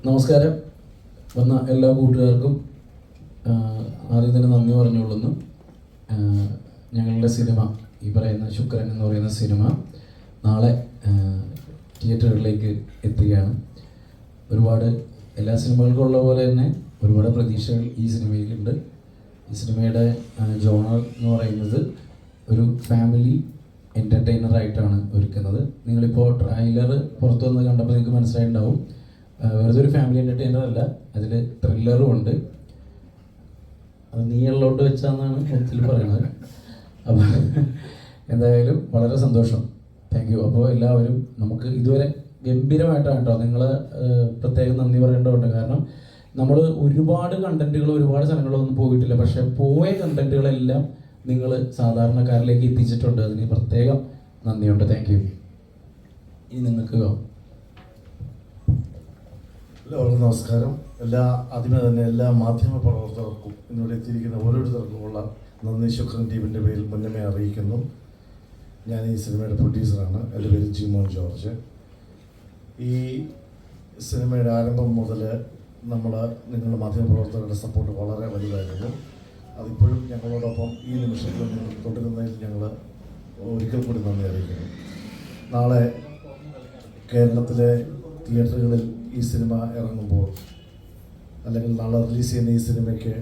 നമസ്കാരം. വന്ന എല്ലാ കൂട്ടുകാർക്കും ആദ്യം തന്നെ നന്ദി പറഞ്ഞുകൊള്ളുന്നു. ഞങ്ങളുടെ സിനിമ, ഈ പറയുന്ന ശുക്രൻ എന്ന് പറയുന്ന സിനിമ നാളെ തിയേറ്ററുകളിലേക്ക് എത്തുകയാണ്. ഒരുപാട് എല്ലാ സിനിമകൾക്കും ഉള്ള പോലെ തന്നെ ഒരുപാട് പ്രതീക്ഷകൾ ഈ സിനിമയിലുണ്ട്. ഈ സിനിമയുടെ ജോണർ എന്ന് പറയുന്നത് ഒരു ഫാമിലി എൻ്റർടൈനറായിട്ടാണ് ഒരുക്കുന്നത്. നിങ്ങളിപ്പോൾ ട്രെയിലർ പുറത്തു വന്ന് കണ്ടപ്പോൾ നിങ്ങൾക്ക് മനസ്സിലായിട്ടുണ്ടാവും, വെറുതെ ഒരു ഫാമിലി എൻ്റർടൈനർ അല്ല, അതിൽ ത്രില്ലറും ഉണ്ട്. അത് നീയുള്ളതുകൊണ്ട് വെച്ചാന്നാണ് മൊത്തത്തിൽ പറയുന്നത്. അപ്പോൾ എന്തായാലും വളരെ സന്തോഷം, താങ്ക് യു. അപ്പോൾ എല്ലാവരും നമുക്ക് ഇതുവരെ ഗംഭീരമായിട്ടാണ് കേട്ടോ, നിങ്ങൾ പ്രത്യേകം നന്ദി പറയേണ്ടതുണ്ട്. കാരണം നമ്മൾ ഒരുപാട് കണ്ടൻറ്റുകൾ ഒരുപാട് സ്ഥലങ്ങളൊന്നും പോയിട്ടില്ല, പക്ഷേ പോയ കണ്ടൻറ്റുകളെല്ലാം നിങ്ങൾ സാധാരണക്കാരിലേക്ക് എത്തിച്ചിട്ടുണ്ട്. അതിന് പ്രത്യേകം നന്ദിയുണ്ട്, താങ്ക് യു. ഇനി നിങ്ങൾക്ക് എല്ലാവർക്കും നമസ്കാരം. ആദ്യമേ തന്നെ എല്ലാ മാധ്യമ പ്രവർത്തകർക്കും ഇന്നിവിടെ എത്തിയിരിക്കുന്ന ഓരോരുത്തർക്കുമുള്ള നന്ദി ശുക്രൻ ടീമിൻ്റെ പേരിൽ മുന്നമേ അറിയിക്കുന്നു. ഞാൻ ഈ സിനിമയുടെ പ്രൊഡ്യൂസറാണ്. എൻ്റെ പേര് ജിമോൻ ജോർജ്. ഈ സിനിമയുടെ ആരംഭം മുതൽ നിങ്ങളുടെ മാധ്യമപ്രവർത്തകരുടെ സപ്പോർട്ട് വളരെ വലുതായിരുന്നു. അതിപ്പോഴും ഞങ്ങളോടൊപ്പം ഈ നിമിഷത്തിൽ നിങ്ങൾ തുടരുന്നതിൽ ഞങ്ങൾ ഒരിക്കൽ കൂടി നന്ദി അറിയിക്കുന്നു. നാളെ കേരളത്തിലെ തിയേറ്ററുകളിൽ ഈ സിനിമ ഇറങ്ങുമ്പോൾ, അല്ലെങ്കിൽ നാളെ റിലീസ് ചെയ്യുന്ന ഈ സിനിമയ്ക്ക്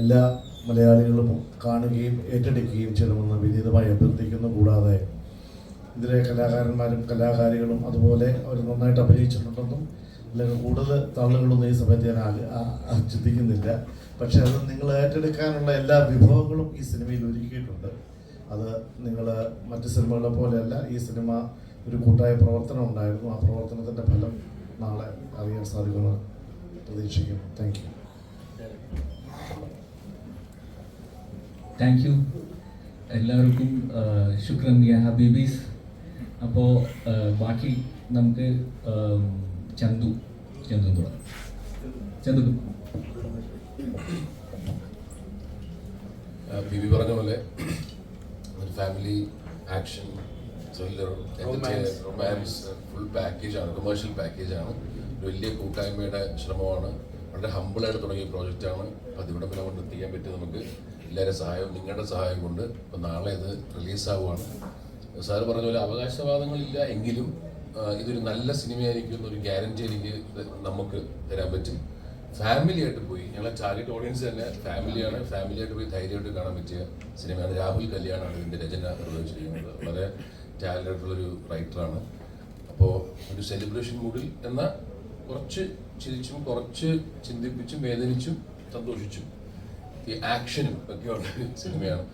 എല്ലാ മലയാളികളും കാണുകയും ഏറ്റെടുക്കുകയും ചെയ്യണമെന്ന് വിനീതമായി അഭ്യർത്ഥിക്കുന്നു. കൂടാതെ ഇതിലെ കലാകാരന്മാരും കലാകാരികളും അതുപോലെ അവർ നന്നായിട്ട് അഭിനയിച്ചിട്ടുണ്ടെന്നും അല്ലെങ്കിൽ കൂടുതൽ തള്ളുകളൊന്നും ഈ സമയത്ത് ഞാൻ ചിന്തിക്കുന്നില്ല. പക്ഷേ അത് നിങ്ങൾ ഏറ്റെടുക്കാനുള്ള എല്ലാ വിഭവങ്ങളും ഈ സിനിമയിൽ ഒരുക്കിയിട്ടുണ്ട്. അത് നിങ്ങൾ മറ്റ് സിനിമകളെ പോലെയല്ല, ഈ സിനിമ ഒരു കൂട്ടായ പ്രവർത്തനം ഉണ്ടായിരുന്നു. ആ പ്രവർത്തനത്തിൻ്റെ ഫലം നാളെ അറിയാൻ സാധിക്കുമെന്ന് പ്രതീക്ഷിക്കുന്നു. Thank you. താങ്ക് യു എല്ലാവർക്കും. ശുക്രൻ യാ ഹബീബീസ്. അപ്പോൾ ബാക്കി നമുക്ക് ചന്തു തുടങ്ങാം. ചന്തു ബിബി പറഞ്ഞ പോലെ ഒരു family action thriller romance full പാക്കേജാണ്, കൊമേഴ്ഷ്യൽ പാക്കേജാണ്. ഒരു വലിയ കൂട്ടായ്മയുടെ ശ്രമമാണ്. വളരെ ഹമ്പിളായിട്ട് തുടങ്ങിയ പ്രോജക്റ്റാണ്. അപ്പോൾ അതിവിടെ വരെ കൊണ്ട് എത്തിക്കാൻ പറ്റി നമുക്ക് എല്ലാവരുടെ സഹായവും നിങ്ങളുടെ സഹായം കൊണ്ട്. അപ്പോൾ നാളെ ഇത് റിലീസാവുകയാണ്. സാറ് പറഞ്ഞ പോലെ അവകാശവാദങ്ങളില്ല എങ്കിലും ഇതൊരു നല്ല സിനിമയായിരിക്കും എന്നൊരു ഗ്യാരണ്ടി എനിക്ക് നമുക്ക് തരാൻ പറ്റും. ഫാമിലിയായിട്ട് പോയി, ഞങ്ങളെ ടാർഗറ്റ് ഓഡിയൻസ് തന്നെ ഫാമിലിയാണ്. ഫാമിലിയായിട്ട് പോയി ധൈര്യമായിട്ട് കാണാൻ പറ്റിയ സിനിമയാണ്. രാഹുൽ കല്യാണാണ് ഇതിൻ്റെ രചന നിർവഹിച്ചിരിക്കുന്നത്. വളരെ ടാലൻ്റുള്ളൊരു റൈറ്ററാണ്. അപ്പോൾ ഒരു സെലിബ്രേഷൻ മൂഡിൽ എന്നാൽ കുറച്ച് ചിരിച്ചും കുറച്ച് ചിന്തിപ്പിച്ചും വേദനിച്ചും സന്തോഷിച്ചും ഈ ആക്ഷനും ഒക്കെയുള്ള ഒരു സിനിമയാണ്.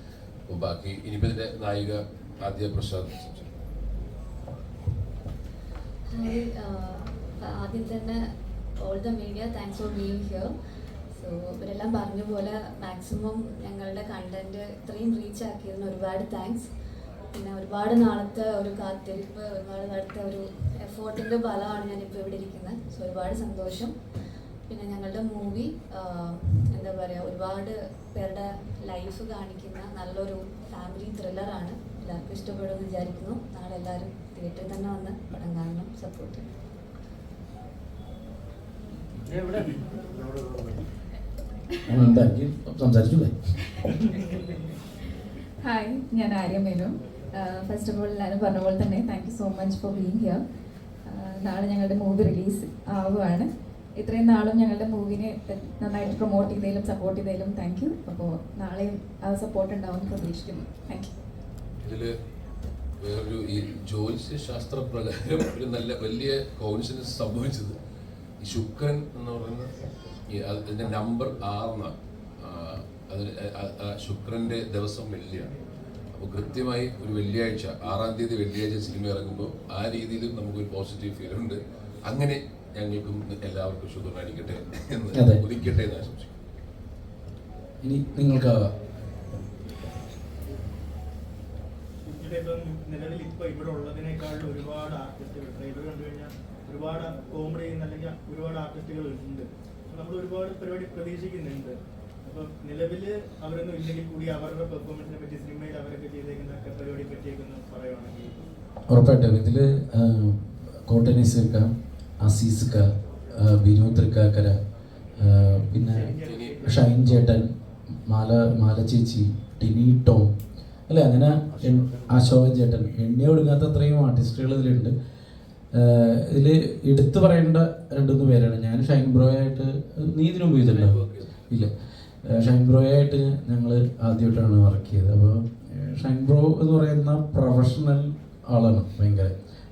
അപ്പോൾ ബാക്കി ഇനിയിപ്പോൾ ഇതിൻ്റെ നായിക ആദ്യ പ്രസാദ്. ആദ്യം തന്നെ all the media, thanks for being here. So ഇവരെല്ലാം പറഞ്ഞ പോലെ മാക്സിമം ഞങ്ങളുടെ കണ്ടന്റ് ഇത്രയും റീച്ച് ആക്കിയതിന് ഒരുപാട് താങ്ക്സ്. പിന്നെ ഒരുപാട് നാളത്തെ ഒരു കാത്തിരിപ്പ്, ഒരുപാട് നാളത്തെ ഒരു എഫേർട്ടിൻ്റെ ഫലമാണ് ഞാനിപ്പോൾ ഇവിടെ ഇരിക്കുന്നത്. സോ ഒരുപാട് സന്തോഷം. പിന്നെ ഞങ്ങളുടെ മൂവി എന്താ പറയുക, ഒരുപാട് പേരുടെ ലൈഫ് കാണിക്കുന്ന നല്ലൊരു ഫാമിലി ത്രില്ലറാണ്. എല്ലാവർക്കും ഇഷ്ടപ്പെടുമെന്ന് വിചാരിക്കുന്നു. നാളെ എല്ലാവരും തിയേറ്ററിൽ തന്നെ വന്ന് പടം കാണണം, സപ്പോർട്ട് ചെയ്യണം. ഹായ്, ഞാൻ Arya menu. First of all ഞാൻ പറഞ്ഞ പോലെ തന്നെ thank you so much for being here. നാളെ ഞങ്ങളുടെ മൂവി റിലീസ് ആവുകയാണ്. ഇത്രയും നാളും ഞങ്ങളുടെ മൂവിനെ നന്നായിട്ട് പ്രൊമോട്ട് ചെയ്തതിലും സപ്പോർട്ട് ചെയ്തതിലും താങ്ക് യു. അപ്പോൾ നാളെയും ആ സപ്പോർട്ട് ഉണ്ടാവുമെന്ന് പ്രതീക്ഷിക്കുന്നു. Thank you. ഇതിൽ വേറൊരു ഈ ജ്യോതിഷ ശാസ്ത്രപ്രകാരം ഒരു നല്ല വലിയ കോയിൻസിഡൻസ് സംഭവിച്ചത്, ഈ ശുക്രൻ എന്ന് പറയുന്ന അതിൻ്റെ നമ്പർ 6 അതിന് ശുക്രൻ്റെ ദിവസം വെള്ളിയാണ്. അപ്പോൾ കൃത്യമായി ഒരു വെള്ളിയാഴ്ച 6-ാം തീയതി വെള്ളിയാഴ്ച സിനിമ ഇറങ്ങുമ്പോൾ ആ രീതിയിലും നമുക്കൊരു പോസിറ്റീവ് ഫീലുണ്ട്. അങ്ങനെ ഞങ്ങൾക്കും എല്ലാവർക്കും ശുക്രനായിരിക്കട്ടെ എന്ന് ഉദിക്കട്ടെ എന്ന് ആശംസിക്കും. ഇനി നിങ്ങൾക്കാവാം. നിലവിൽ ഇപ്പോൾ ഇവിടെ ഉള്ളതിനേക്കാളും ഒരുപാട് ആർട്ടിസ്റ്റുകൾ ട്രെയിലർ കണ്ടു കഴിഞ്ഞാൽ ഒരുപാട് കോമഡി അല്ലെങ്കിൽ ഒരുപാട് ആർട്ടിസ്റ്റുകൾ ഉണ്ട്. നമ്മൾ ഒരുപാട് പരിപാടി പ്രതീക്ഷിക്കുന്നുണ്ട്. അപ്പം നിലവിൽ അവരൊന്നും ഇല്ലെങ്കിൽ കൂടി അവരുടെ പെർഫോമൻസിനെ പറ്റി, സിനിമയിൽ അവരൊക്കെ ചെയ്തേക്കുന്ന പരിപാടിയെ പറ്റിയൊക്കെ ഒന്ന് പറയുവാണെങ്കിൽ. ഉറപ്പായിട്ടും ഇതിൽ കോട്ടനീസ് അസീസ് ബിനു തൃക്കാക്കര, പിന്നെ ഷൈൻ ചേട്ടൻ, മാല ചേച്ചി, ടിനി ടോം, അല്ലേ, അങ്ങനെ അശോകൻ ചേട്ടൻ, എണ്ണി ഒടുങ്ങാത്ത അത്രയും ആർട്ടിസ്റ്റുകൾ ഇതിലുണ്ട്. ഇതിൽ എടുത്തു പറയേണ്ട 2-3 പേരാണ്. ഞാൻ ഷൈൻ ബ്രോയായിട്ട്, നീ ഇതിനു മുമ്പ് ചെയ്തിട്ടുണ്ടോ? ഇല്ല. ഷൈൻ ബ്രോയായിട്ട് ഞങ്ങൾ ആദ്യമായിട്ടാണ് വർക്ക് ചെയ്തത്. അപ്പോൾ ഷൈൻ ബ്രോ എന്ന് പറയുന്ന പ്രൊഫഷണൽ ആളാണ്, ഭയങ്കര.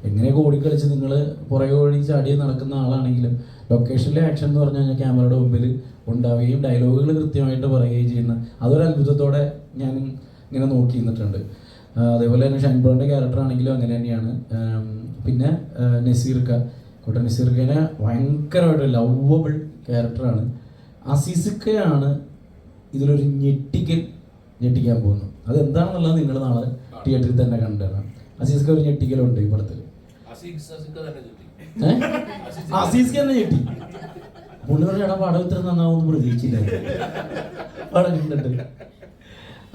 എങ്ങനെയൊക്കെ ഓടിക്കളിച്ച് നിങ്ങൾ പുറകെ ഓടി ചാടി നടക്കുന്ന ആളാണെങ്കിലും ലൊക്കേഷനിലെ ആക്ഷൻ എന്ന് പറഞ്ഞു കഴിഞ്ഞാൽ ക്യാമറയുടെ മുമ്പിൽ ഉണ്ടാവുകയും ഡയലോഗുകൾ കൃത്യമായിട്ട് പറയുകയും ചെയ്യുന്ന അതൊരു അത്ഭുതത്തോടെ ഞാൻ ഇങ്ങനെ നോക്കി നിന്നിട്ടുണ്ട്. അതേപോലെ തന്നെ ഷൈൻ ബ്രോൻ്റെ ക്യാരക്ടർ ആണെങ്കിലും അങ്ങനെ തന്നെയാണ്. പിന്നെ നസീർക്ക, കോട്ട നസീർക്കനെ ഭയങ്കരമായിട്ട് ലവബിൾ ക്യാരക്ടറാണ്. അസീസിക്കയാണ് ഇതിലൊരു ഞെട്ടിക്കാൻ പോകുന്നത്. അതെന്താണെന്നുള്ളത് നിങ്ങൾ നാളെ തിയേറ്ററിൽ തന്നെ കണ്ടാണ്. അസീസ്ക്ക ഒരു ഞെട്ടിക്കലുണ്ട് ഈ പടത്തിൽ. അസീസ്ക്ക തന്നെ ഞെട്ടി. പുള്ളിയുടെ പടം ഇത്ര നന്നാവുമെന്ന് പ്രതീക്ഷിച്ചില്ല. പടം കണ്ടിട്ട്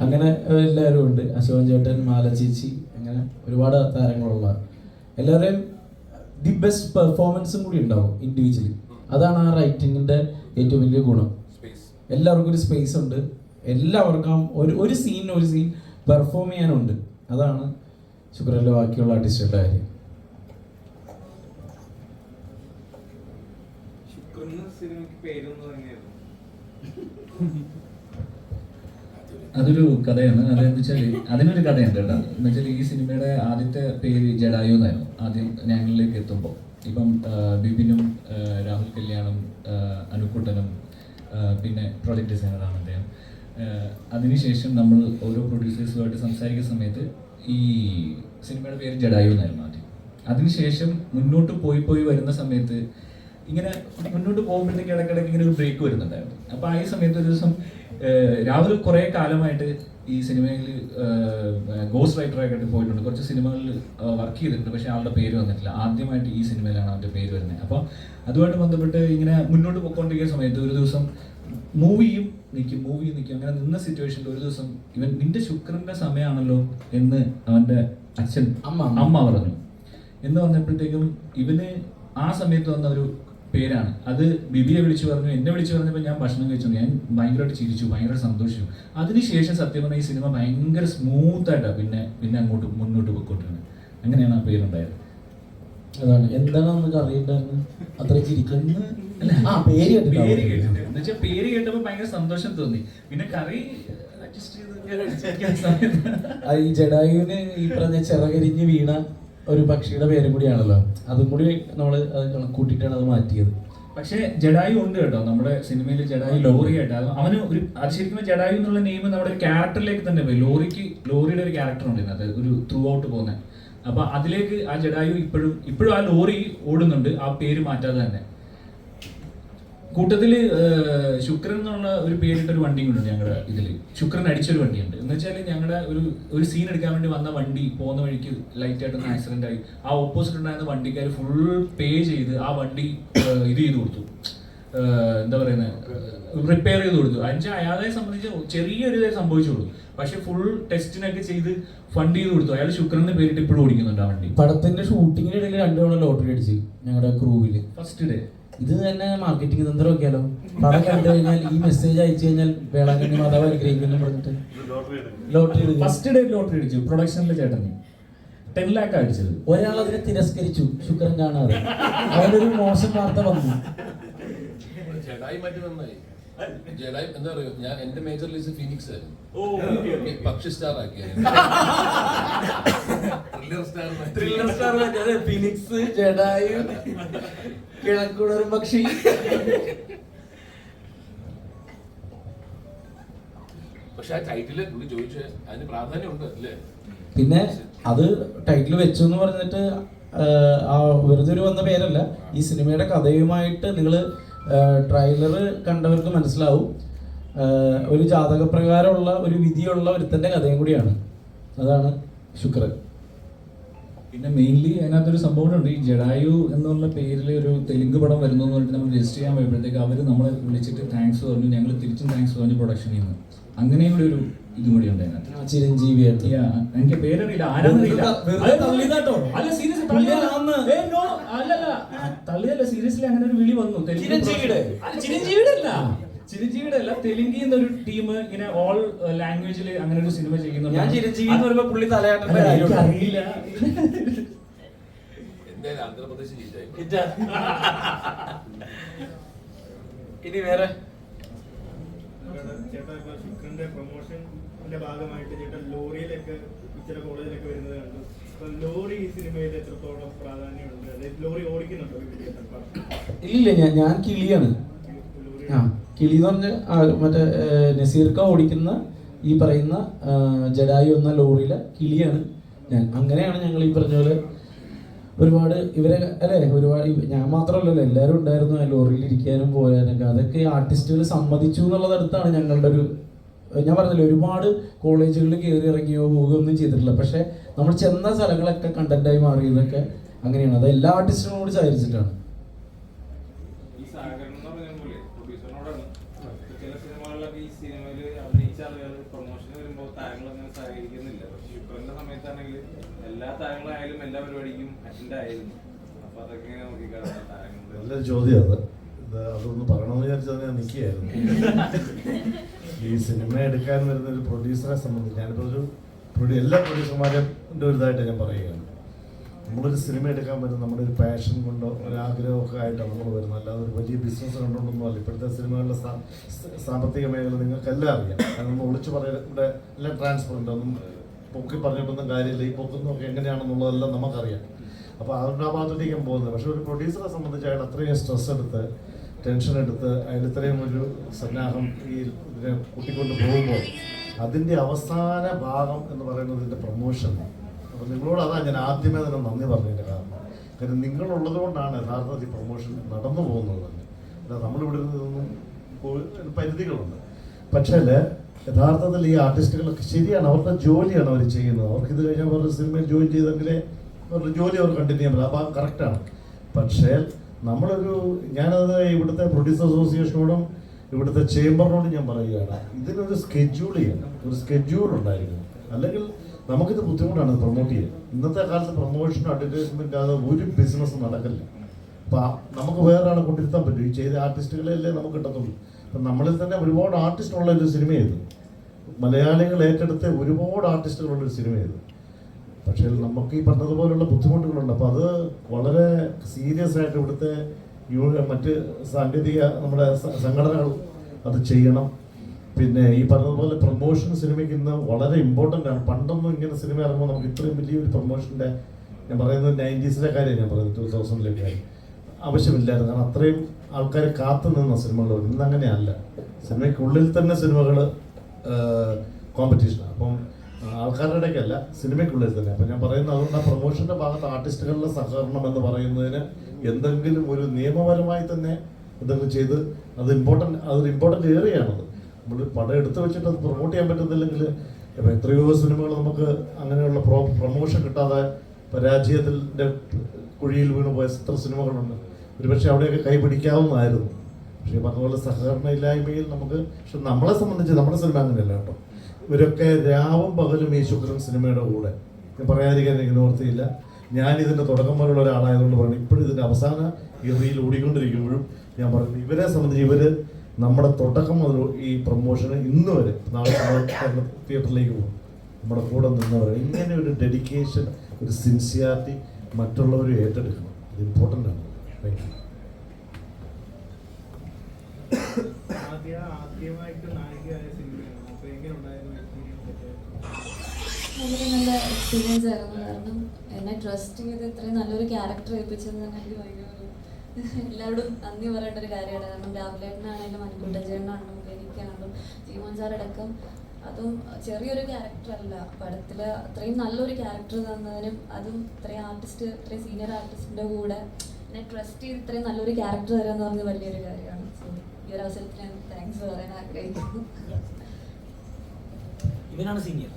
അങ്ങനെ എല്ലാവരും ഉണ്ട്. അശോകൻ ചേട്ടൻ, മാല ചേച്ചി, അങ്ങനെ ഒരുപാട് താരങ്ങളുള്ള എല്ലാവരെയും ദി ബെസ്റ്റ് പെർഫോമൻസും കൂടി ഉണ്ടാവും ഇൻഡിവിജ്വലി. അതാണ് ആ റൈറ്റിങ്ങിൻ്റെ ഏറ്റവും വലിയ ഗുണം. എല്ലാവർക്കും ഒരു സ്പേസ് ഉണ്ട്, എല്ലാവർക്കും ഒരു സീൻ പെർഫോം ചെയ്യാനുണ്ട്. അതാണ് ശുക്രനിലെ ബാക്കിയുള്ള ആർട്ടിസ്റ്റുകളുടെ കാര്യം. അതൊരു കഥയാണ്. അതെന്ന് വെച്ചാൽ അതിനൊരു കഥയുണ്ട് കേട്ടോ. എന്ന് വെച്ചാൽ ഈ സിനിമയുടെ ആദ്യത്തെ പേര് ജഡായു എന്നായിരുന്നു ആദ്യം ഞങ്ങളിലേക്ക് എത്തുമ്പോൾ. ഇപ്പം ബിപിനും രാഹുൽ കല്യാണും അനുക്കുട്ടനും പിന്നെ പ്രോജക്ട് ഡിസൈനറാണ് അദ്ദേഹം. അതിനുശേഷം നമ്മൾ ഓരോ പ്രൊഡ്യൂസേഴ്സുമായിട്ട് സംസാരിക്കുന്ന സമയത്ത് ഈ സിനിമയുടെ പേര് ജഡായു എന്നായിരുന്നു ആദ്യം. അതിനുശേഷം മുന്നോട്ട് പോയി വരുന്ന സമയത്ത് ഇങ്ങനെ മുന്നോട്ട് പോകുമ്പോഴത്തേക്ക് ഇടയ്ക്കിടയ്ക്ക് ഇങ്ങനെ ഒരു ബ്രേക്ക് വരുന്നുണ്ടായിരുന്നു. അപ്പോൾ ആ സമയത്ത് ഒരു ദിവസം രാഹുൽ കുറേ കാലമായിട്ട് ഈ സിനിമയിൽ ഗോസ്റ്റ് റൈറ്ററായിട്ട് പോയിട്ടുണ്ട്. കുറച്ച് സിനിമകളിൽ വർക്ക് ചെയ്തിട്ടുണ്ട്, പക്ഷേ ആളുടെ പേര് വന്നിട്ടില്ല. ആദ്യമായിട്ട് ഈ സിനിമയിലാണ് അവൻ്റെ പേര് വരുന്നത്. അപ്പോൾ അതുമായിട്ട് ബന്ധപ്പെട്ട് ഇങ്ങനെ മുന്നോട്ട് പോയിക്കൊണ്ടിരിക്കുന്ന സമയത്ത് ഒരു ദിവസം മൂവിയും നിൽക്കും അങ്ങനെ നിന്ന സിറ്റുവേഷനിൽ ഒരു ദിവസം ഇവൻ നിന്റെ ശുക്രന്റെ സമയമാണല്ലോ എന്ന് അവൻ്റെ അച്ഛൻ അമ്മ പറഞ്ഞു എന്ന് പറഞ്ഞപ്പോഴത്തേക്കും ഇവന് ആ സമയത്ത് വന്ന ഒരു പേരാണ് അത്. ബിബിയെ വിളിച്ചു പറഞ്ഞു, എന്നെ വിളിച്ചു പറഞ്ഞപ്പോൾ ഞാൻ ഭക്ഷണം കഴിച്ചു, ഞാൻ ഭയങ്കരമായിട്ട് ചിരിച്ചു, ഭയങ്കര സന്തോഷിച്ചു. അതിനുശേഷം സത്യം പറഞ്ഞാൽ ഈ സിനിമ ഭയങ്കര സ്മൂത്തായിട്ടാണ് പിന്നെ അങ്ങോട്ട് മുന്നോട്ട് പോയിക്കൊണ്ടിരുന്നത്. അങ്ങനെയാണ് ആ പേരുണ്ടായത്. അതാണ് എന്താണ് നമുക്ക് അറിയണ്ടായിരുന്നു അത്ര ചിരിക്കുന്നു. പേര് കേട്ടിട്ട് എന്നുവെച്ചാൽ പേര് കേട്ടപ്പോൾ ഭയങ്കര സന്തോഷം തോന്നി. പിന്നെ കറി ഈ ജഡായുവിന് ഈ പറഞ്ഞ ചിറകരിഞ്ഞ് വീണ ഒരു പക്ഷിയുടെ പേരും കൂടിയാണല്ലോ. അതും കൂടി നമ്മൾ കൂട്ടിയിട്ടാണ് അത് മാറ്റിയത്. പക്ഷേ ജഡായു ഉണ്ട് കേട്ടോ നമ്മുടെ സിനിമയിൽ. ജഡായു ലോറി ആയിട്ട് അവന് ഒരു അത് ശരിക്കും ജഡായു എന്നുള്ള നെയിം നമ്മുടെ ഒരു ക്യാരക്ടറിലേക്ക് തന്നെ പോയി. ലോറിയുടെ ഒരു ക്യാരക്ടർ ഉണ്ട് അത് ഒരു ത്രൂ ഔട്ട് പോകുന്നത്. അപ്പൊ അതിലേക്ക് ആ ജഡായു ഇപ്പോഴും ആ ലോറി ഓടുന്നുണ്ട്, ആ പേര് മാറ്റാതെ തന്നെ. കൂട്ടത്തില് ശുക്രൻ എന്നുള്ള ഒരു പേരിട്ടൊരു വണ്ടിയും ഉണ്ട് ഞങ്ങളുടെ ഇതില്. ശുക്രൻ അടിച്ചൊരു വണ്ടിയുണ്ട്. എന്ന് വെച്ചാൽ ഞങ്ങളുടെ ഒരു സീൻ എടുക്കാൻ വേണ്ടി വന്ന വണ്ടി പോകുന്ന വഴിക്ക് ലൈറ്റായിട്ടൊന്ന് ആക്സിഡന്റ് ആയി. ആ ഓപ്പോസിറ്റ് ഉണ്ടായിരുന്ന വണ്ടിക്കാർ ഫുൾ പേ ചെയ്ത് ആ വണ്ടി ഇത് ചെയ്ത് കൊടുത്തു, എന്താ പറയുന്നത്, റിപ്പയർ ചെയ്ത് കൊടുത്തു. എന്നുവെച്ചാൽ അയാളെ സംബന്ധിച്ച് ചെറിയൊരു ഇതേ സംഭവിച്ചുള്ളൂ, പക്ഷെ ഫുൾ ടെസ്റ്റിനൊക്കെ ചെയ്ത് ഫണ്ട് ചെയ്ത് കൊടുത്തു. അയാൾ ശുക്രന്റെ പേരിട്ട് ഇപ്പോഴും ഓടിക്കുന്നുണ്ട് ആ വണ്ടി. പടത്തിന്റെ ഷൂട്ടിങ്ങിന്റെ ഇടയിൽ 2 തവണ ലോട്ടറി അടിച്ച് ഞങ്ങളുടെ ക്രൂവില്. ഫസ്റ്റ് ഡേ ഇത് തന്നെ മാർക്കറ്റിംഗ് തന്ത്രം ഒക്കെയാലോ. പടം കണ്ടു കഴിഞ്ഞാൽ ഈ മെസ്സേജ് അയച്ചു കഴിഞ്ഞാൽ വേളാങ്കണ്ണി മാതാവ് അനുഗ്രഹിക്കുന്നു പറഞ്ഞിട്ട് ലോട്ടറി ഫസ്റ്റ് ഡേ ലോട്ടറി അടിച്ചു. പ്രൊഡക്ഷനിലെ ചേട്ടന് 10 lakh അടിച്ചത്. ഒരാൾ അതിനെ തിരസ്കരിച്ചു, ശുക്രൻ കാണാതെ. അവനൊരു മോശം വാർത്ത വന്നു. ജഡായി മാറ്റി നന്നായി. ജഡായി എന്താ പറയുക, ഞാൻ എന്റെ മേജർ ലീസ് ഫീനിക്സ് ആയിരുന്നു. പക്ഷി സ്റ്റാർ ആക്കിയായിരുന്നു. Thriller star Phoenix, Jatayu, Kizhakkunarum Pakshi. പക്ഷെ ആ ടൈറ്റില് ചോദിച്ചു അതിന് പ്രാധാന്യമുണ്ട് അല്ലേ. പിന്നെ അത് ടൈറ്റിൽ വെച്ചു എന്ന് പറഞ്ഞിട്ട് വെറുതെ ഒരു വന്ന പേരല്ല. ഈ സിനിമയുടെ കഥയുമായിട്ട് നിങ്ങൾ ട്രെയിലർ കണ്ടവർക്ക് മനസ്സിലാവും. ഒരു ജാതകപ്രകാരമുള്ള ഒരു വിധിയുള്ള ഒരുത്തൻ്റെ കഥയും കൂടിയാണ്. അതാണ് ശുക്രൻ. പിന്നെ മെയിൻലി അതിനകത്തൊരു സംഭവമുണ്ട്. ഈ ജഡായു എന്നുള്ള പേരിൽ ഒരു തെലുങ്ക് പടം വരുന്നു എന്ന് പറഞ്ഞിട്ട് നമ്മൾ രജിസ്റ്റർ ചെയ്യാൻ പോയപ്പോഴത്തേക്ക് അവർ നമ്മളെ വിളിച്ചിട്ട് താങ്ക്സ് പറഞ്ഞു, ഞങ്ങൾ തിരിച്ചും താങ്ക്സ് പറഞ്ഞു പ്രൊഡക്ഷനിൽ നിന്ന്. അങ്ങനെയും കൂടി ഒരു ഇതും കൂടി ഉണ്ട് അതിനകത്ത്. ചിരഞ്ജീവിയായിട്ട് എനിക്ക് പേരറിയില്ല, ആരാന്നറിയില്ല. അല്ല സീരിയസ് അല്ലല്ല തള്ളിയല്ല, സീരിയസ്ലി അങ്ങനെ ഒരു വിളി വന്നു. ചിരഞ്ജീവിയുടെ അല്ല, തെലുങ്കിൽ നിന്നൊരു ടീം ഇങ്ങനെ ഓൾ ലാംഗ്വേജിൽ അങ്ങനെ ഒരു സിനിമ ചെയ്യുന്നുണ്ട്. ഞാൻ ചിരഞ്ജീവി എന്ന് പറയുമ്പോൾ പുള്ളി തലയാട്ടന്റെ അറിയില്ല. എന്തായാലും ആന്ധ്രാപ്രദേശ് ഹിറ്റായി. ഇനി വേറെ ചേട്ടാ ഇപ്പൊ ശുക്രന്റെ പ്രൊമോഷന്റെ ഭാഗമായിട്ട് ചേട്ടൻ ലോറിയിലൊക്കെ ചില കോളേജിലൊക്കെ വരുന്നത് കണ്ടു. അപ്പൊ ലോറി ഈ സിനിമയിൽ എത്രത്തോളം പ്രാധാന്യമുണ്ട്? അതായത് ലോറി ഓടിക്കുന്നുണ്ടോ? ഇല്ല, ഞാൻ കിളിയാണ്. ആ കിളി എന്ന് പറഞ്ഞാൽ മറ്റേ നസീർക്ക ഓടിക്കുന്ന ഈ പറയുന്ന ജഡായു എന്ന ലോറിയിലെ കിളിയാണ് ഞാൻ. അങ്ങനെയാണ് ഞങ്ങൾ ഈ പറഞ്ഞ പോലെ ഒരുപാട് ഇവരെ അല്ലേ, ഒരുപാട് ഞാൻ മാത്രമല്ലല്ലോ, എല്ലാവരും ഉണ്ടായിരുന്നു ആ ലോറിയിൽ ഇരിക്കാനും പോകാനൊക്കെ. അതൊക്കെ ആർട്ടിസ്റ്റുകൾ സമ്മതിച്ചു എന്നുള്ളതടുത്താണ് ഞങ്ങളുടെ ഒരു, ഞാൻ പറഞ്ഞില്ല, ഒരുപാട് കോളേജുകളിൽ കയറി ഇറങ്ങിയോ പോവുകയോ ഒന്നും ചെയ്തിട്ടില്ല. പക്ഷെ നമ്മൾ ചെന്ന സ്ഥലങ്ങളൊക്കെ കണ്ടന്റായി മാറിയതൊക്കെ അങ്ങനെയാണ്. അത് എല്ലാ ആർട്ടിസ്റ്റിനും കൂടി സഹകരിച്ചിട്ടാണ്. ഈ സഹകരണം എന്ന് പറഞ്ഞാൽ പ്രൊഡ്യൂസറിനോടാണ്. ചില സിനിമകളിലൊക്കെ ഈ സിനിമയിൽ അഭിനയിച്ച ആളുകൾ പ്രൊമോഷന് വരുമ്പോൾ താരങ്ങളൊന്നും സഹകരിക്കുന്നില്ല. പക്ഷെ ശുക്രന്റെ സമയത്താണെങ്കിൽ എല്ലാ താരങ്ങളായാലും എല്ലാ പരിപാടിക്കും അറ്റൻഡ് ആയിരുന്നു. അപ്പൊ അതൊക്കെ ഇങ്ങനെ നോക്കിക്കാണാം താരങ്ങൾ. നല്ലൊരു ചോദ്യം അത്. അതൊന്ന് പറയണമെന്ന് വിചാരിച്ചത് ഞാൻ നിൽക്കുകയായിരുന്നു. ഈ സിനിമ എടുക്കാൻ വരുന്ന ഒരു പ്രൊഡ്യൂസറെ സംബന്ധിച്ച് ഞാനിപ്പോൾ എല്ലാ പ്രൊഡ്യൂസർമാരുടെ ഒരു ഇതായിട്ട് ഞാൻ പറയുകയാണ്. നമ്മളൊരു സിനിമ എടുക്കാൻ പറ്റും നമ്മുടെ ഒരു പാഷൻ കൊണ്ടോ ഒരാഗ്രഹമൊക്കെ ആയിട്ടാണ് നമ്മൾ വരുന്നത്. അല്ലാതെ ഒരു വലിയ ബിസിനസ് കണ്ടുകൊണ്ടൊന്നും അല്ല. ഇപ്പോഴത്തെ സിനിമകളുടെ സാമ്പത്തിക മേഖല നിങ്ങൾക്കെല്ലാം അറിയാം. അത് നമ്മൾ ഒളിച്ച് പറയേണ്ട എല്ലാം ട്രാൻസ്പെറൻ്റ്, ഒന്നും പൊക്കി പറഞ്ഞിട്ടൊന്നും കാര്യമില്ല. ഈ പൊക്കുന്നൊക്കെ എങ്ങനെയാണെന്നുള്ളതെല്ലാം നമുക്കറിയാം. അപ്പോൾ അവരുടെ ഭാഗത്തേക്കും പോകുന്നത്. പക്ഷേ ഒരു പ്രൊഡ്യൂസറെ സംബന്ധിച്ച് അയാൾ അത്രയും സ്ട്രെസ് എടുത്ത് ടെൻഷൻ എടുത്ത് അയാൾ ഇത്രയും ഒരു സന്നാഹം ഈ ഇതിനെ കൂട്ടിക്കൊണ്ട് പോകുമ്പോൾ അതിൻ്റെ അവസാന ഭാഗം എന്ന് പറയുന്നത് ഇതിൻ്റെ പ്രൊമോഷനാണ്. അപ്പോൾ നിങ്ങളോട് അതാണ് ഞാൻ ആദ്യമേ തന്നെ നന്ദി പറഞ്ഞതിൻ്റെ കാരണം നിങ്ങളുള്ളത് കൊണ്ടാണ് യഥാർത്ഥത്തിൽ പ്രൊമോഷൻ നടന്നു പോകുന്നത് തന്നെ. അല്ല നമ്മളിവിടെ നിന്നൊന്നും പരിധികളുണ്ട്. പക്ഷേ യഥാർത്ഥത്തിൽ ഈ ആർട്ടിസ്റ്റുകളൊക്കെ ശരിയാണ്, അവരുടെ ജോലിയാണ് അവർ ചെയ്യുന്നത്. അവർക്ക് ഇത് കഴിഞ്ഞാൽ അവരുടെ സിനിമയിൽ ജോയിൻ ചെയ്തെങ്കിലേ അവരുടെ ജോലി അവർ കണ്ടിന്യൂ ചെയ്യാൻ പറ്റും. അപ്പോൾ കറക്റ്റാണ്. പക്ഷേ ഞാനത് ഇവിടുത്തെ പ്രൊഡ്യൂസർ അസോസിയേഷനോടും ഇവിടുത്തെ ചേംബറിനോടും ഞാൻ പറയുകയാണ്, ഇതിനൊരു സ്കെഡ്യൂൾ ചെയ്യണം, ഒരു സ്കെഡ്യൂൾ ഉണ്ടായിരിക്കണം. അല്ലെങ്കിൽ നമുക്കിത് ബുദ്ധിമുട്ടാണ് ഇത് പ്രൊമോട്ട് ചെയ്യാൻ. ഇന്നത്തെ കാലത്ത് പ്രൊമോഷനും അഡ്വർടൈസ്മെൻറ്റ് അത് ഒരു ബിസിനസ് നടക്കില്ല. അപ്പോൾ നമുക്ക് വേറെ ആളെ കൊണ്ടിരുത്താൻ പറ്റും. ഈ ചെയ്ത ആർട്ടിസ്റ്റുകളെയല്ലേ നമുക്ക് കിട്ടത്തുള്ളൂ. അപ്പം നമ്മളിൽ തന്നെ ഒരുപാട് ആർട്ടിസ്റ്റ് ഉള്ള ഒരു സിനിമ ചെയ്തു, മലയാളികൾ ഏറ്റെടുത്ത് ഒരുപാട് ആർട്ടിസ്റ്റുകളുള്ളൊരു സിനിമ ചെയ്തു. പക്ഷേ നമുക്ക് ഈ പറഞ്ഞതുപോലുള്ള ബുദ്ധിമുട്ടുകളുണ്ട്. അപ്പോൾ അത് വളരെ സീരിയസ് ആയിട്ട് ഇവിടുത്തെ മറ്റ് സാങ്കേതിക നമ്മുടെ സംഘടനകൾ അത് ചെയ്യണം. പിന്നെ ഈ പറഞ്ഞതുപോലെ പ്രൊമോഷൻ സിനിമയ്ക്ക് ഇന്ന് വളരെ ഇമ്പോർട്ടൻ്റ് ആണ്. പണ്ടൊന്നും ഇങ്ങനെ സിനിമ ഇറങ്ങുമ്പോൾ നമുക്ക് ഇത്രയും വലിയൊരു പ്രൊമോഷൻ്റെ, ഞാൻ പറയുന്നത് 90s കാര്യം ഞാൻ പറയുന്നത് 2000 ആവശ്യമില്ലായിരുന്നു. കാരണം അത്രയും ആൾക്കാർ കാത്തു നിന്ന സിനിമകൾ ഇന്ന് അങ്ങനെയല്ല. സിനിമയ്ക്കുള്ളിൽ തന്നെ സിനിമകൾ കോമ്പറ്റീഷനാണ്. അപ്പം ആൾക്കാരുടെ ഇടയ്ക്കല്ല, സിനിമയ്ക്കുള്ളിൽ തന്നെ. അപ്പം ഞാൻ പറയുന്നത് അതുകൊണ്ട് ആ പ്രൊമോഷൻ്റെ ഭാഗത്ത് ആർട്ടിസ്റ്റുകളുടെ സഹകരണം എന്ന് പറയുന്നതിന് എന്തെങ്കിലും ഒരു നിയമപരമായി തന്നെ എന്തെങ്കിലും ചെയ്ത് അതൊരു ഇമ്പോർട്ടൻ്റ് ഏറിയാണത്. നമ്മൾ പടം എടുത്തു വെച്ചിട്ട് അത് പ്രൊമോട്ട് ചെയ്യാൻ പറ്റുന്നില്ലെങ്കിൽ ഇപ്പം എത്രയോ സിനിമകൾ നമുക്ക് അങ്ങനെയുള്ള പ്രൊമോഷൻ കിട്ടാതെ പരാജയത്തിൻ്റെ കുഴിയിൽ വീണ് പോയ എത്ര സിനിമകളുണ്ട്. ഒരുപക്ഷെ അവിടെയൊക്കെ കൈ പിടിക്കാവുന്നതായിരുന്നു. പക്ഷേ അതുപോലെ സഹകരണ ഇല്ലായ്മയിൽ നമുക്ക്, പക്ഷെ നമ്മളെ സംബന്ധിച്ച് നമ്മുടെ സിനിമ അങ്ങനെയല്ല കേട്ടോ. ഇവരൊക്കെ രാവും പകലും ഈ ശുക്രൻ സിനിമയുടെ കൂടെ, ഞാൻ പറയാതിരിക്കാൻ എനിക്ക് നിവൃത്തിയില്ല. ഞാനിതിൻ്റെ തുടക്കം മുതലുള്ള ഒരാളായതുകൊണ്ട് പറഞ്ഞു, ഇപ്പോഴും ഇതിൻ്റെ അവസാന ഈ റീൽ ഓടിക്കൊണ്ടിരിക്കുമ്പോഴും ഞാൻ പറഞ്ഞു, ഇവരെ സംബന്ധിച്ച് ഇവർ നമ്മുടെ തുടക്കം മുതൽ ഈ പ്രൊമോഷന് ഇന്ന് വരെ, നാളെ തിയേറ്ററിലേക്ക് പോകും, നമ്മുടെ കൂടെ നിന്നവർ. ഇങ്ങനെ ഒരു ഡെഡിക്കേഷൻ, ഒരു സിൻസിയാരിറ്റി മറ്റുള്ളവർ ഏറ്റെടുക്കണം. ഇത് ഇമ്പോർട്ടൻ്റ് ആണ്. Thank you. ആദ്യമായിട്ട് നായികയായ സിനിമയാണ്. അപ്പോൾ എങ്ങനെ ഉണ്ടായിരുന്നു എക്സ്പീരിയൻസ്? വളരെ നല്ല എക്സ്പീരിയൻസ് ആയിരുന്നു. കാരണം എന്നെ ട്രസ്റ്റ് ചെയ്ത് ഇത്രയും നല്ലൊരു ക്യാരക്ടർ ഏൽപ്പിച്ചത് തന്നെ എനിക്ക് ഭയങ്കര എല്ലാവരോടും നന്ദി പറയേണ്ട ഒരു കാര്യമാണ്. കാരണം രാഹുലേട്ടനാണെങ്കിലും അനുകുട്ടജേട്ടനാണെങ്കിലും എനിക്കാണെങ്കിലും ജീവൻ സാറടക്കം, അതും ചെറിയൊരു ക്യാരക്ടറല്ല, പടത്തിൽ അത്രയും നല്ലൊരു ക്യാരക്ടർ തന്നതിനും, അതും ഇത്രയും ആർട്ടിസ്റ്റ്, ഇത്രയും സീനിയർ ആർട്ടിസ്റ്റിൻ്റെ കൂടെ എന്നെ ട്രസ്റ്റ് ചെയ്ത് ഇത്രയും നല്ലൊരു ക്യാരക്ടർ തരുക എന്ന് പറഞ്ഞത് വലിയൊരു കാര്യമാണ്. സോ ഈ ഒരു അവസരത്തിൽ ഞാൻ താങ്ക്സ് പറയാൻ ആഗ്രഹിക്കുന്നു. ഇവനാണ് സീനിയർ.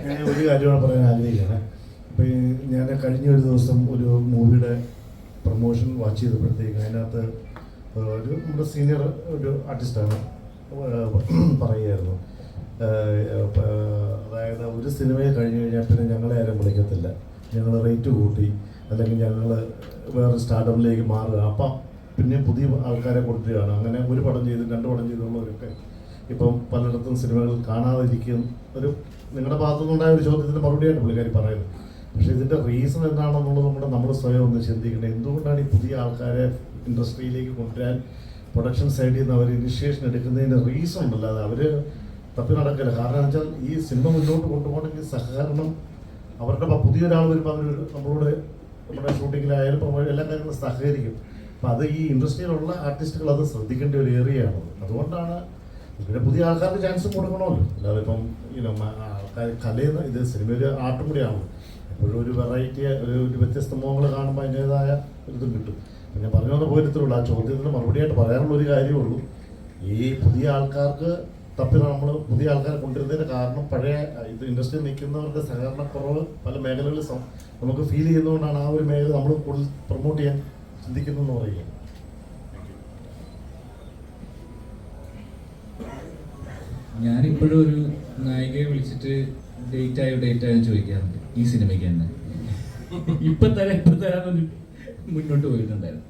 ഞാൻ ഒരു കാര്യമാണ് പറയാൻ ആഗ്രഹിക്കുന്നത്. ഇപ്പം ഞാൻ കഴിഞ്ഞ ഒരു ദിവസം ഒരു മൂവിയുടെ പ്രൊമോഷൻ വാച്ച് ചെയ്തപ്പോഴത്തേക്ക് അതിനകത്ത് ഒരു നമ്മുടെ സീനിയർ ഒരു ആർട്ടിസ്റ്റാണ് പറയുമായിരുന്നു, അതായത് ഒരു സിനിമയിൽ കഴിഞ്ഞ് കഴിഞ്ഞാൽ പിന്നെ ഞങ്ങളെ ആരും വിളിക്കത്തില്ല, ഞങ്ങൾ റേറ്റ് കൂട്ടി അല്ലെങ്കിൽ ഞങ്ങൾ വേറെ സ്റ്റാർട്ടപ്പിലേക്ക് മാറുക, അപ്പം പിന്നെ പുതിയ ആൾക്കാരെ കൊണ്ടുവരികയാണ്. അങ്ങനെ ഒരു പടം ചെയ്ത് 2 പടം ചെയ്തുള്ളവരൊക്കെ ഇപ്പം പലയിടത്തും സിനിമകൾ കാണാതിരിക്കും. ഒരു നിങ്ങളുടെ ഭാഗത്തുനിന്നുണ്ടായ ഒരു ചോദ്യത്തിന് മറുപടിയായിട്ട് പുള്ളിക്കാരി പറയുന്നത്. പക്ഷേ ഇതിൻ്റെ റീസൺ എന്താണെന്നുള്ളത് നമ്മൾ സ്വയം ഒന്ന് ചിന്തിക്കേണ്ടത്. എന്തുകൊണ്ടാണ് ഈ പുതിയ ആൾക്കാരെ ഇൻഡസ്ട്രിയിലേക്ക് കൊണ്ടുവരാൻ പ്രൊഡക്ഷൻ സൈഡിൽ നിന്ന് അവർ ഇനിഷ്യേഷൻ എടുക്കുന്നതിൻ്റെ റീസൺ ഉണ്ടല്ലോ, അത് അവർ തപ്പി നടക്കില്ല. കാരണം എന്ന് വെച്ചാൽ ഈ സിനിമ മുന്നോട്ട് കൊണ്ടുപോകണമെങ്കിൽ സഹകരണം, അവരുടെ പുതിയൊരാൾ വരുമ്പോൾ അവർ നമ്മളോട് നമ്മുടെ ഷൂട്ടിങ്ങിലായാലും എല്ലാ കാര്യങ്ങളും സഹകരിക്കും. അപ്പം അത് ഈ ഇൻഡസ്ട്രിയിലുള്ള ആർട്ടിസ്റ്റുകൾ അത് ശ്രദ്ധിക്കേണ്ട ഒരു ഏരിയയാണ്. അതുകൊണ്ടാണ് പിന്നെ പുതിയ ആൾക്കാർക്ക് ചാൻസ് കൊടുക്കണമല്ലോ. അല്ലാതെ ഇപ്പം ആൾക്കാർ കലയെന്ന് ഇത് സിനിമ ഒരു ആർട്ടും കൂടിയാണല്ലോ. എപ്പോഴും ഒരു വെറൈറ്റി ഒരു വ്യത്യസ്ത മുഖങ്ങൾ കാണുമ്പോൾ അതിൻ്റേതായ ഒരിതും കിട്ടും. ഞാൻ പറഞ്ഞൊന്ന് പോയിരത്തുള്ളൂ. ആ ചോദ്യത്തിന് മറുപടിയായിട്ട് പറയാനുള്ള ഒരു കാര്യമുള്ളൂ, ഈ പുതിയ ആൾക്കാർക്ക് നമ്മൾ പുതിയ ആൾക്കാരെ കൊണ്ടുവരുന്നതിൻ്റെ കാരണം പഴയ ഇത് ഇൻഡസ്ട്രിയിൽ നിൽക്കുന്നവരുടെ സഹകരണക്കുറവ് പല മേഖലകളിൽ നമുക്ക് ഫീൽ ചെയ്യുന്നതുകൊണ്ടാണ് ആ ഒരു മേഖല നമ്മൾ കൂടുതൽ പ്രൊമോട്ട് ചെയ്യാൻ ചിന്തിക്കുന്നതെന്ന് പറയുക. ഞാനിപ്പോഴും ഒരു നായികയെ വിളിച്ചിട്ട് ഡേറ്റ് ആയോ ചോദിക്കാറുണ്ട് ഈ സിനിമയ്ക്ക് തന്നെ. ഇപ്പൊ തരാൻ മുന്നോട്ട് പോയിട്ടുണ്ടായിരുന്നു.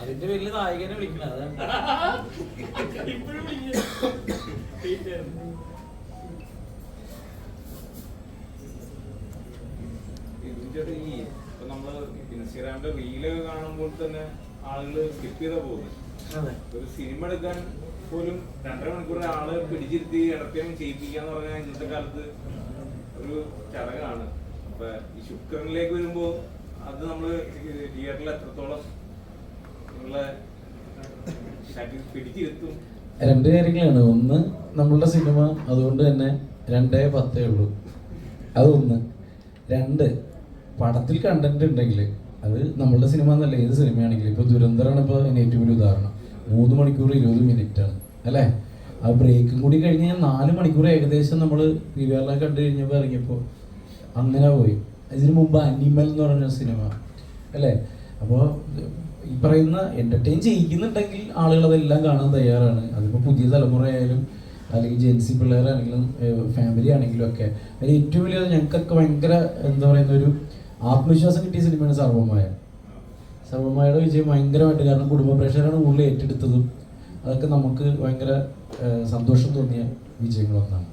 അതിന്റെ പേരിൽ നായകനെ വിളിക്കണം. ഈ ഇപ്പൊ നമ്മള് ഇൻസ്റ്റാഗ്രാമിന്റെ റീലൊക്കെ കാണുമ്പോൾ തന്നെ ആളുകൾ സ്കിപ്പ് ചെയ്താ പോകുന്നത്. ഒരു സിനിമ എടുക്കാൻ പോലും 2.5 മണിക്കൂർ ആള് പിടിച്ചിരുത്തി ഇടയ്ക്കും ചെയ്യിപ്പിക്കാന്ന് പറഞ്ഞാൽ ഇന്നത്തെ കാലത്ത് ഒരു ചടങ്ങാണ്. അപ്പൊ ഈ ശുക്രനിലേക്ക് വരുമ്പോ അത് നമ്മള് തിയേറ്ററിൽ എത്രത്തോളം നിങ്ങളെ പിടിച്ചിരുത്തും? 2 കാര്യങ്ങളാണ്. ഒന്ന്, നമ്മളുടെ സിനിമ അതുകൊണ്ട് തന്നെ 2:10 ഉള്ളൂ. അതൊന്ന്. 2, പടത്തിൽ കണ്ടന്റ് ഉണ്ടെങ്കിൽ അത് നമ്മളുടെ സിനിമ എന്നല്ല, ഏത് സിനിമയാണെങ്കിലും. ഇപ്പോൾ ദുരന്തറാണ് ഇപ്പോൾ ഏറ്റവും വലിയ ഉദാഹരണം. 3 മണിക്കൂർ 20 മിനിറ്റാണ് അല്ലേ? ആ ബ്രേക്കും കൂടി കഴിഞ്ഞ് കഴിഞ്ഞാൽ 4 മണിക്കൂർ ഏകദേശം നമ്മൾ PVR കണ്ടു കഴിഞ്ഞപ്പോൾ ഇറങ്ങിയപ്പോൾ അങ്ങനെ പോയി. ഇതിനു മുമ്പ് അനിമൽ എന്ന് പറഞ്ഞ സിനിമ അല്ലേ? അപ്പോൾ ഈ പറയുന്ന എൻ്റർടൈൻ ചെയ്യിക്കുന്നുണ്ടെങ്കിൽ ആളുകൾ അതെല്ലാം കാണാൻ തയ്യാറാണ്. അതിപ്പോൾ പുതിയ തലമുറയായാലും അല്ലെങ്കിൽ ജെൻസി പിള്ളേരാണെങ്കിലും ഫാമിലി ആണെങ്കിലും ഒക്കെ. അതിൽ ഏറ്റവും വലിയ ഞങ്ങൾക്കൊക്കെ ഭയങ്കര എന്താ പറയുന്ന ഒരു ആത്മവിശ്വാസം കിട്ടിയ സിനിമയാണ് സർവമായ. സർവമായയുടെ വിജയം ഭയങ്കരമായിട്ട്, കാരണം കുടുംബ പ്രേക്ഷകരാണ് കൂടുതൽ ഏറ്റെടുത്തതും അതൊക്കെ നമുക്ക് ഭയങ്കര സന്തോഷം തോന്നിയ വിജയങ്ങളൊന്നാണ്.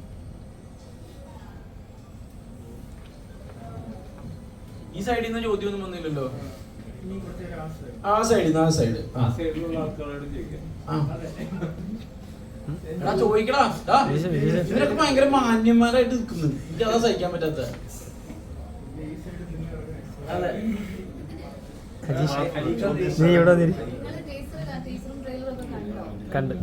ഈ സൈഡിൽ നിന്ന് ചോദ്യമൊന്നും വന്നില്ലല്ലോ. ആ സൈഡിൽ സൈഡിലുള്ള ആൾക്കാരോട് ചോദിക്കാം. ചോദിക്കടാ. ഇവരൊക്കെ ഭയങ്കര മാന്യന്മാരായിട്ട് നിൽക്കുന്നു. എനിക്ക് അതാ സഹിക്കാൻ പറ്റാത്ത. കണ്ട്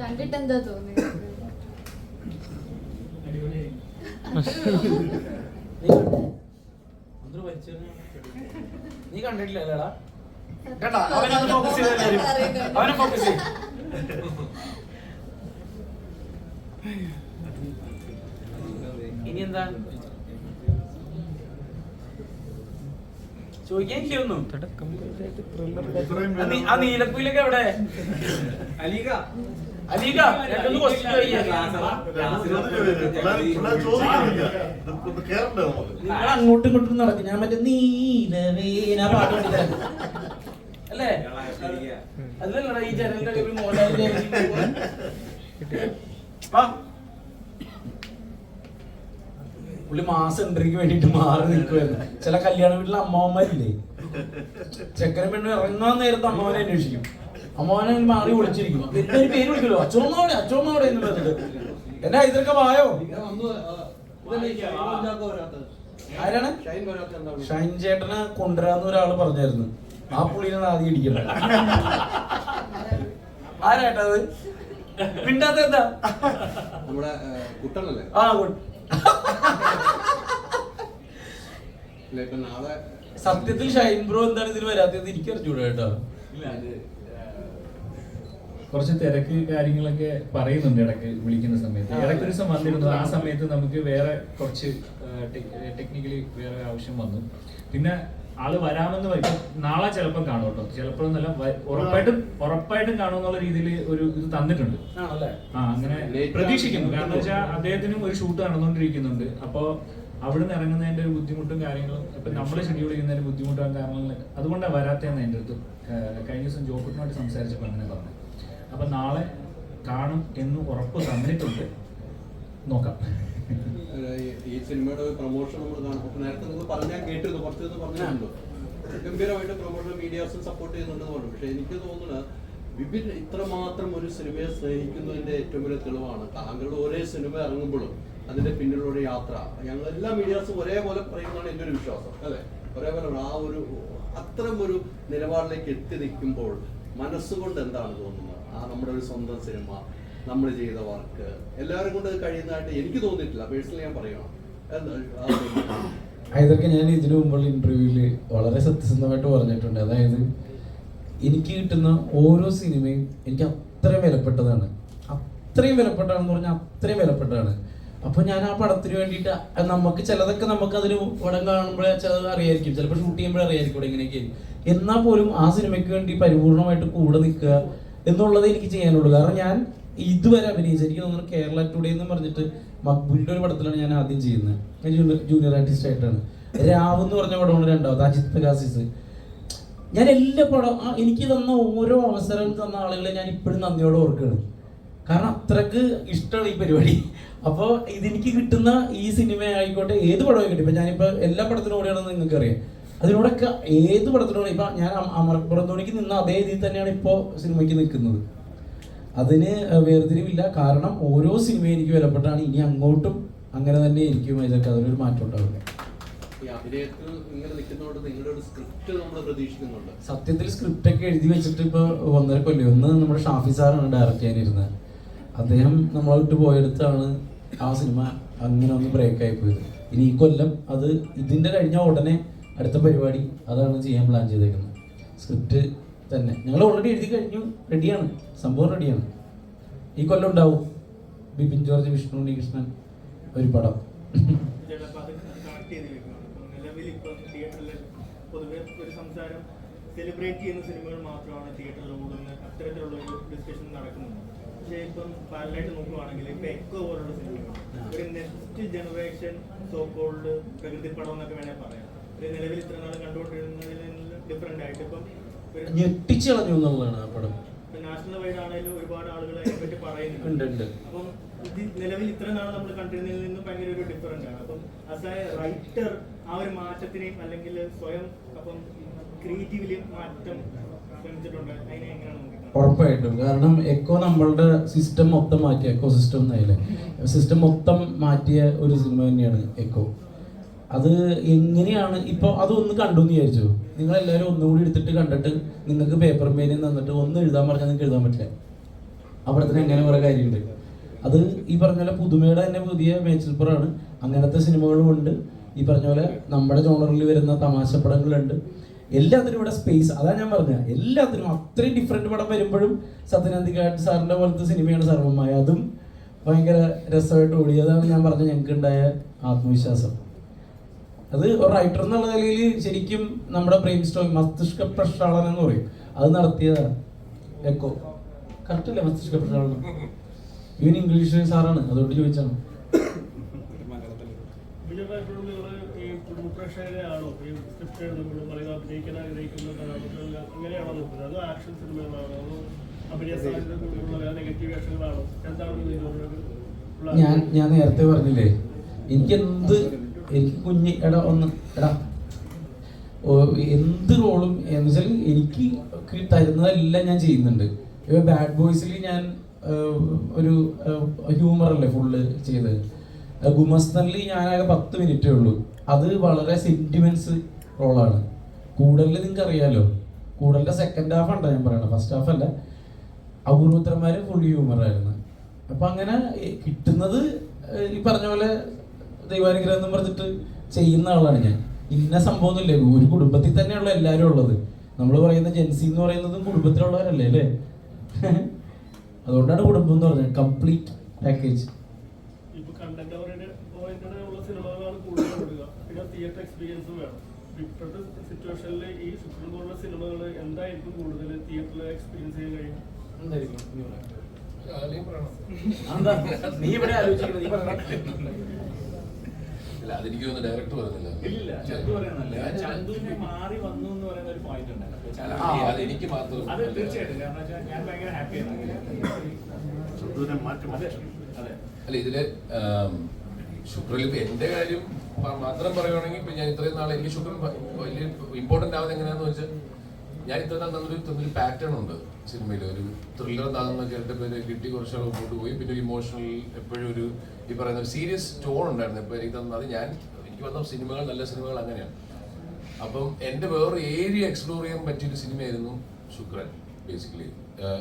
കണ്ടിട്ട് എന്താ തോന്നി? നീ കണ്ടിട്ടില്ലല്ലേടാ? കേട്ടാ, അവനെ ഫോക്കസ് ചെയ്ത് ഇനി എന്താ ചോദിക്കാനില്ലൊന്നും. ആ നീലക്കുയിലൊക്കെ എവിടെ? അലീക രണ്ടൊന്ന് ക്വസ്റ്റ്യൻ നിങ്ങൾ അങ്ങോട്ടും ഇങ്ങോട്ടും നടക്കും. ഞാൻ മറ്റേ നീലവേന പാട്ട് പഠിക്കാൻ അല്ലേ? അതല്ലടാ ഈ ജനലിന്റെ ഒരു മോഹൻലാലിന്റെ പുള്ളി മാസം എൻട്രിക്ക് വേണ്ടിട്ട് മാറി നിൽക്കുമായിരുന്നു. ചില കല്യാണ വീട്ടിലെ അമ്മാവന്മാരില്ലേ, ചെക്കനും പെണ്ണും ഇറങ്ങാൻ നേരത്തെ അമ്മാവനെ അന്വേഷിക്കും. അമ്മാവനെ മാറി വിളിച്ചിരിക്കും. പേര് വിളിക്കല്ലോ, അച്ചോമ്മവിടെ എന്ന് പറഞ്ഞിട്ട്. എന്നെ ഇതൊക്കെ വായോ. ആരാണ്? ഷൈൻ ചേട്ടനെ കൊണ്ടുവരാന്ന് ഒരാള് പറഞ്ഞായിരുന്നു. ആ പുള്ളിനെ ആദ്യം ഇടിക്കണം. ആരാട്ടത് മിണ്ടാത്ത എന്താ? നമ്മുടെ കുട്ടനല്ലേ? ആ സത്യത്തിൽ ഷൈൻ ബ്രോ എന്താണ് ഇതിൽ വരാത്തത് എനിക്ക് അറിഞ്ഞൂടാ കേട്ടോ. കുറച്ച് തിരക്ക് കാര്യങ്ങളൊക്കെ പറയുന്നുണ്ട് ഇടയ്ക്ക് വിളിക്കുന്ന സമയത്ത്. ഇടയ്ക്ക് ഒരു ദിവസം വന്നിരുന്നു. ആ സമയത്ത് നമുക്ക് വേറെ കുറച്ച് ടെക്നിക്കലി വേറെ ആവശ്യം വന്നു. പിന്നെ ആള് വരാമെന്ന് പറയും. നാളെ ചിലപ്പം കാണും കേട്ടോ, ചിലപ്പോൾ എന്നല്ല ഉറപ്പായിട്ടും കാണുമെന്നുള്ള രീതിയിൽ ഒരു ഇത് തന്നിട്ടുണ്ട്. അങ്ങനെ പ്രതീക്ഷിക്കുന്നു. കാരണം വെച്ചാൽ അദ്ദേഹത്തിനും ഒരു ഷൂട്ട് നടന്നുകൊണ്ടിരിക്കുന്നുണ്ട്. അപ്പോൾ അവിടുന്ന് ഇറങ്ങുന്നതിന്റെ ഒരു ബുദ്ധിമുട്ടും കാര്യങ്ങളും ഇപ്പൊ നമ്മൾ ഷെഡ്യൂൾ ചെയ്യുന്നതിന് ബുദ്ധിമുട്ടും കാര്യങ്ങളൊക്കെ അതുകൊണ്ടാണ് വരാത്തതെന്ന് എൻ്റെ അടുത്ത് കഴിഞ്ഞ ദിവസം ജോക്കുട്ടിനോട്ട് സംസാരിച്ചപ്പോൾ അങ്ങനെ പറഞ്ഞു. അപ്പൊ നാളെ കാണും എന്ന് ഉറപ്പ് തന്നിട്ടുണ്ട്. നോക്കാം. ഈ സിനിമയുടെ പ്രൊമോഷൻ നമ്മൾ കാണും. നേരത്തെ നിങ്ങൾ പറഞ്ഞാൽ കേട്ടിരുന്നു, കുറച്ച് ദിവസം പറഞ്ഞിട്ടുണ്ട്. ഗംഭീരമായിട്ട് പ്രൊമോഷൻ മീഡിയാസും സപ്പോർട്ട് ചെയ്യുന്നുണ്ടെന്ന് പറഞ്ഞു. പക്ഷെ എനിക്ക് തോന്നുന്നത് വിപിൻ ഇത്രമാത്രം ഒരു സിനിമയെ സ്നേഹിക്കുന്നതിന്റെ ഏറ്റവും വലിയ തെളിവാണ് താങ്കളുടെ ഒരേ സിനിമ ഇറങ്ങുമ്പോഴും അതിന്റെ പിന്നിലുള്ള യാത്ര. ഞങ്ങൾ എല്ലാ മീഡിയാസും ഒരേപോലെ പറയുന്നതാണ് എൻ്റെ ഒരു വിശ്വാസം, അല്ലെ? ഒരേപോലെ ആ ഒരു അത്തരം ഒരു നിലപാടിലേക്ക് എത്തി നിൽക്കുമ്പോൾ മനസ്സുകൊണ്ട് എന്താണ് തോന്നുന്നത്? ആ നമ്മുടെ ഒരു സ്വന്തം സിനിമ, നമ്മൾ ചെയ്ത വർക്ക് എല്ലാവരും കൊണ്ട് കഴിയുന്നതായിട്ട് എനിക്ക് തോന്നിയിട്ടില്ല. പേഴ്സണലി ഞാൻ പറയുകയാണ്. ഇതൊക്കെ ഞാൻ ഇതിനു മുമ്പുള്ള ഇന്റർവ്യൂവില് വളരെ സത്യസന്ധമായിട്ട് പറഞ്ഞിട്ടുണ്ട്. അതായത് എനിക്ക് കിട്ടുന്ന ഓരോ സിനിമയും എനിക്ക് അത്രയും വിലപ്പെട്ടതാണ്. അത്രയും വിലപ്പെട്ടാണെന്ന് പറഞ്ഞാൽ അത്രയും വിലപ്പെട്ടതാണ്. അപ്പൊ ഞാൻ ആ പടത്തിന് വേണ്ടിയിട്ട് നമുക്ക് ചിലതൊക്കെ നമുക്ക് അതിന് പടം കാണുമ്പോഴേ ചിലത് അറിയായിരിക്കും, ചിലപ്പോൾ ഷൂട്ട് ചെയ്യുമ്പോഴേ അറിയായിരിക്കും ഇവിടെ ഇങ്ങനെയൊക്കെ. എന്നാൽ പോലും ആ സിനിമയ്ക്ക് വേണ്ടി പരിപൂർണമായിട്ട് കൂടെ നിൽക്കുക എന്നുള്ളത് എനിക്ക് ചെയ്യാനുള്ളൂ. കാരണം ഞാൻ ഇതുവരെ അഭിനയിച്ച, എനിക്ക് തോന്നുന്നു കേരള ടുഡേ എന്ന് പറഞ്ഞിട്ട് മക്ബൂലിന്റെ ഒരു പടത്തിലാണ് ഞാൻ ആദ്യം ചെയ്യുന്നത്. ജൂനിയർ ആർട്ടിസ്റ്റ് ആയിട്ടാണ്. രാവ് എന്ന് പറഞ്ഞ പടമാണ് രണ്ടാമത്, അജിത് പ്രകാശിസ്. ഞാൻ എല്ലാ പടം എനിക്ക് തന്ന ഓരോ അവസരം തന്ന ആളുകളെ ഞാൻ ഇപ്പോഴും നന്ദിയോടെ ഓർക്കുകയാണ്. കാരണം അത്രക്ക് ഇഷ്ടമാണ് ഈ പരിപാടി. അപ്പോൾ ഇതെനിക്ക് കിട്ടുന്ന ഈ സിനിമ ആയിക്കോട്ടെ, ഏത് പടവും കിട്ടും. ഇപ്പം ഞാനിപ്പോൾ എല്ലാ പടത്തിനും ഓടിയാണെന്ന് നിങ്ങൾക്ക് അറിയാം. അതിനോടൊക്കെ ഏത് പടത്തിനോട് ഇപ്പം ഞാൻ അമർപ്പുറത്തോണിക്ക് നിന്ന അതേ രീതിയിൽ തന്നെയാണ് ഇപ്പോൾ സിനിമയ്ക്ക് നിൽക്കുന്നത്. അതിന് വേർതിരിവില്ല. കാരണം ഓരോ സിനിമയും എനിക്ക് വിലപ്പെട്ടാണ്. ഇനി അങ്ങോട്ടും അങ്ങനെ തന്നെ ഇരിക്കും. ഇതൊക്കെ അതിനൊരു മാറ്റം ഉണ്ടാവില്ല. സത്യത്തിൽ സ്ക്രിപ്റ്റ് ഒക്കെ എഴുതി വെച്ചിട്ട് ഇപ്പോൾ 1.5 കൊല്ലം. ഒന്ന് നമ്മുടെ ഷാഫി സാറാണ് ഡയറക്റ്റ് ചെയ്യാനിരുന്നത്. അദ്ദേഹം നമ്മളെ വിട്ട് പോയെടുത്താണ് ആ സിനിമ അങ്ങനെ ഒന്ന് ബ്രേക്കായി പോയത്. ഇനി ഈ കൊല്ലം അത് ഇതിൻ്റെ കഴിഞ്ഞ ഉടനെ അടുത്ത പരിപാടി അതാണ് ചെയ്യാൻ പ്ലാൻ ചെയ്തേക്കുന്നത്. സ്ക്രിപ്റ്റ് തന്നെ ഞങ്ങൾ ഓൾറെഡി എഴുതി കഴിഞ്ഞു, റെഡിയാണ്, സംഭവം റെഡിയാണ്. ഈ കൊല്ലം ഉണ്ടാവും ബിപിൻ ജോർജ്, വിഷ്ണു ഉണ്ണികൃഷ്ണൻ ഒരു പടം. പൊതുവെ ഒരു സംസാരം സെലിബ്രേറ്റ് ചെയ്യുന്ന സിനിമകൾ മാത്രമാണ് തിയേറ്ററിൽ ഓടുന്ന അത്തരത്തിലുള്ള ഒരു ഡിസ്കഷൻ നടക്കുന്നുണ്ട്. പക്ഷേ ഇപ്പം പാരലായിട്ട് നോക്കുവാണെങ്കിൽ ഇപ്പൊ എക്കോ പോലുള്ള സിനിമകൾ ഒരു നെക്സ്റ്റ് ജനറേഷൻ സോ കോൾഡ് പ്രകൃതി പടം എന്നൊക്കെ വേണേൽ പറയാം. ഒരു നിലവിൽ ഇത്ര നാൾ കണ്ടുകൊണ്ടിരുന്നതിൽ നിന്ന് ഡിഫറെന്റ് ആയിട്ട് ഇപ്പം ഞെട്ടിച്ചു കളഞ്ഞു എന്നുള്ളതാണ് ആ പടം. നാഷണൽ വൈഡ് ആണെങ്കിലും ഒരുപാട് ആളുകൾ അതിനെപ്പറ്റി പറയുന്നുണ്ട്. അപ്പം ഇത് നിലവിൽ ഇത്ര നാൾ നമ്മൾ കണ്ടിരുന്നതിൽ നിന്ന് ഭയങ്കര ഒരു ഡിഫറൻറ്റ് ആണ്. അപ്പം ആസ് എ റൈറ്റർ ആ ഒരു മാറ്റത്തിനെയും അല്ലെങ്കിൽ സ്വയം അപ്പം ക്രിയേറ്റീവിലും മാറ്റം ശ്രമിച്ചിട്ടുണ്ട്. അതിനെ എങ്ങനെയാണ് നോക്കുന്നത്? ഉറപ്പായിട്ടും. കാരണം എക്കോ നമ്മളുടെ സിസ്റ്റം മൊത്തം മാറ്റിയ, എക്കോ സിസ്റ്റം എന്നായില്ലേ, സിസ്റ്റം മൊത്തം മാറ്റിയ ഒരു സിനിമ തന്നെയാണ് എക്കോ. അത് എങ്ങനെയാണ് ഇപ്പോൾ അതൊന്ന് കണ്ടു എന്ന് വിചാരിച്ചു. നിങ്ങളെല്ലാവരും ഒന്നുകൂടി എടുത്തിട്ട് കണ്ടിട്ട് നിങ്ങൾക്ക് പേപ്പർ പേനിൽ നിന്നിട്ട് ഒന്ന് എഴുതാൻ പറഞ്ഞാൽ നിങ്ങൾക്ക് എഴുതാൻ പറ്റില്ല. അവിടത്തിന് എങ്ങനെ കുറേ കാര്യമുണ്ട്. അത് ഈ പറഞ്ഞ പോലെ പുതുമയുടെ തന്നെ പുതിയ മേച്ചിൽപ്പുറമാണ്. അങ്ങനത്തെ സിനിമകളും ഉണ്ട്. ഈ പറഞ്ഞ പോലെ നമ്മുടെ ജോണറിൽ വരുന്ന തമാശപ്പടങ്ങളുണ്ട്. എല്ലാത്തിനും ഇവിടെ സ്പേസ്. അതാണ് ഞാൻ പറഞ്ഞത്, എല്ലാത്തിനും അത്രയും ഡിഫറെൻറ്റ് പടം വരുമ്പോഴും സത്യനന്ദിക്കാട്ട് സാറിൻ്റെ പോലത്തെ സിനിമയാണ് സർവമായ. അതും ഭയങ്കര രസമായിട്ട് ഓടിയതാണ്. ഞാൻ പറഞ്ഞ ഞങ്ങൾക്ക് ഉണ്ടായ ആത്മവിശ്വാസം. അത് ഒരു റൈറ്റർ എന്നുള്ള നിലയിൽ ശരിക്കും നമ്മുടെ ബ്രെയിൻ സ്റ്റോമിങ്, മസ്തിഷ്ക പ്രക്ഷാളനം എന്ന് പറയും, അത് നടത്തിയതാണ് എക്കോ. കറക്റ്റ് അല്ലേ മസ്തിഷ്ക പ്രക്ഷാളനം? ഇവൻ ഇംഗ്ലീഷ് സാറാണ്, അതുകൊണ്ട് ചോദിച്ചാണ്. ഞാൻ നേരത്തെ പറഞ്ഞില്ലേ, എനിക്ക് എന്ത് റോളും എന്ന് വെച്ചാൽ എനിക്ക് തരുന്നതെല്ലാം ഞാൻ ചെയ്യുന്നുണ്ട്. ഇപ്പൊ ബാഡ് ബോയ്സിൽ ഞാൻ ഒരു ഹ്യൂമറല്ലേ ഫുള്ള് ചെയ്തത്. ഗുമസ്തനിൽ ഞാനാകെ 10 മിനിറ്റേ ഉള്ളൂ. അത് വളരെ സെന്റിമെന്റ്സ് റോളാണ്. കൂടലിൽ നിങ്ങൾക്ക് അറിയാലോ, കൂടലിന്റെ സെക്കൻഡ് ഹാഫ് ഉണ്ടോ ഞാൻ പറയണത്, ഫസ്റ്റ് ഹാഫ് അല്ല. അപൂർവത്തരന്മാര് ഫുൾ ഹ്യൂമറായിരുന്നു. അപ്പൊ അങ്ങനെ കിട്ടുന്നത് ഈ പറഞ്ഞ പോലെ ദൈവാനുഗ്രഹം എന്ന് പറഞ്ഞിട്ട് ചെയ്യുന്ന ആളാണ് ഞാൻ. ഇന്ന സംഭവമൊന്നുമില്ലേ, ഒരു കുടുംബത്തിൽ തന്നെയുള്ള എല്ലാവരും ഉള്ളത്. നമ്മൾ പറയുന്ന ജെൻസി എന്ന് പറയുന്നതും കുടുംബത്തിലുള്ളവരല്ലേ അല്ലേ? അതുകൊണ്ടാണ് കുടുംബം എന്ന് പറഞ്ഞത്, കംപ്ലീറ്റ് പാക്കേജ്. ഇപ്പൊ കണ്ടന്റ് ഓറിയന്റഡ് ഉള്ള സിനിമകളാണ് കൂടുതൽ കൊടുക്കുക, പിന്നെ തിയേറ്റർ എക്സ്പീരിയൻസും വേണം. ഇപ്പോഴത്തെ സിറ്റുവേഷനിൽ ഈ സുപ്രീം കോടതിയിലെ സിനിമകൾ എന്തായിരിക്കും കൂടുതൽ തിയേറ്ററിൽ എക്സ്പീരിയൻസ് ചെയ്യാൻ കഴിയും? നീ ഇവിടെ ആലോചിക്കുന്നത്, നീ പറഞ്ഞ ഇല്ല, അതെനിക്ക് തോന്നുന്നു ഡയറക്ടർ പറഞ്ഞില്ല. ചന്തുവിനെ മാറി വന്നു എന്ന് പറയുന്ന ഒരു പോയിന്റ് ഉണ്ടായിരുന്നു. അത് എനിക്ക് മാത്രം അത് തീർച്ചയായിട്ടും, കാരണം വെച്ചാൽ ഞാൻ ഭയങ്കര ഹാപ്പിയാണ്. അല്ല, ഇതില് ശുക്രനിൽ ഇപ്പൊ എന്റെ കാര്യം മാത്രം പറയുവാണെങ്കിൽ ഇപ്പൊ ഞാൻ ഇത്രയും നാൾ എനിക്ക് ശുക്രൻ വലിയ ഇമ്പോർട്ടന്റ് ആവുന്നത് എങ്ങനെയാന്ന് വെച്ചാൽ, ഞാൻ ഇത്ര നാൾ തന്നൊരു പാറ്റേൺ ഉണ്ട് സിനിമയിൽ. ഒരു ത്രില്ലർ താന്ന കേട്ടപ്പോൾ കിട്ടി, കുറച്ച് നാൾ മുമ്പോട്ട് പോയി, പിന്നെ ഒരു ഇമോഷണൽ എപ്പോഴും ഒരു ഈ പറയുന്ന ഒരു സീരിയസ് ടോൺ ഉണ്ടായിരുന്നു. ഇപ്പൊ എനിക്ക് തന്നത് എനിക്ക് വന്ന സിനിമകൾ, നല്ല സിനിമകൾ അങ്ങനെയാണ്. അപ്പം എൻ്റെ വേറൊരു ഏരിയ എക്സ്പ്ലോർ ചെയ്യാൻ പറ്റിയൊരു സിനിമയായിരുന്നു ശുക്രൻ. ബേസിക്കലി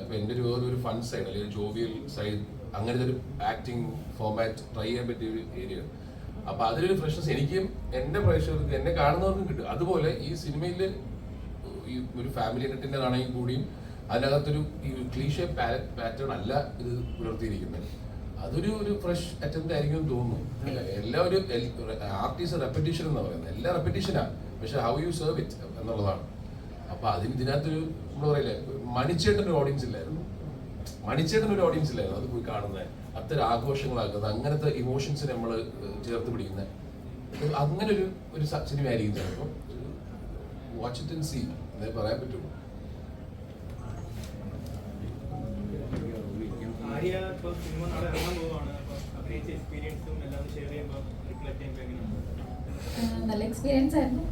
ഇപ്പൊ എൻ്റെ ഒരു വേറൊരു ഫൺ സൈഡ് അല്ലെങ്കിൽ ജോവിയൽ സൈഡ്, അങ്ങനത്തെ ഒരു ആക്ടിങ് ഫോമാറ്റ് ട്രൈ ചെയ്യാൻ പറ്റിയ ഒരു ഏരിയ. അപ്പൊ അതിലൊരു ഫ്രഷ്നസ് എനിക്കും എൻ്റെ പ്രേക്ഷകർക്ക്, എന്നെ കാണുന്നവർക്കും കിട്ടും. അതുപോലെ ഈ സിനിമയിൽ ഈ ഒരു ഫാമിലി എന്റർടൈനർ ആണെങ്കിൽ കൂടിയും അതിനകത്തൊരു ഈ ക്ലീഷേ പാറ്റേൺ അല്ല ഇത് പുലർത്തിയിരിക്കുന്നത്. അതൊരു ഫ്രഷ് അറ്റംപ്റ്റ് ആയിരിക്കും തോന്നുന്നു. എല്ലാ ഒരു ആർട്ടിസ്റ്റ് റെപ്പറ്റീഷൻ എന്ന് പറയുന്നത് എല്ലാം റെപ്പറ്റീഷനാണ്, പക്ഷെ ഹൗ യു സെർവ് ഇറ്റ് എന്നുള്ളതാണ്. അപ്പൊ ഇതിനകത്തൊരു നമ്മൾ പറയില്ലേ, മണിച്ചേട്ടൻ്റെ ഓഡിയൻസ് ഇല്ലായിരുന്നു, മണിച്ചേട്ടനൊരു ഓഡിയൻസ് ഇല്ലായിരുന്നു അത് പോയി കാണുന്നത്, അത്തരം ആഘോഷങ്ങളാക്കുന്നത്, അങ്ങനത്തെ ഇമോഷൻസിനെ നമ്മൾ ചേർത്ത് പിടിക്കുന്നത്. അങ്ങനെ ഒരു സിനിമ ആയിരിക്കും ചിലപ്പോൾ. വാച്ച് ഇറ്റ് ആൻഡ് സീ എന്നേ പറയാൻ പറ്റുള്ളൂ. ആര്യ ഇപ്പൊ സിനിമ നാളെ ഇറങ്ങാൻ പോവാണ്, അപ്പൊ അഭിനയിച്ച എക്സ്പീരിയൻസും എല്ലാം ഷെയർ ചെയ്യുമ്പോൾ റിഫ്ലക്ട് ചെയ്യുമ്പോൾ എങ്ങനെയാണ്? നല്ല എക്സ്പീരിയൻസ് ആയിരുന്നു.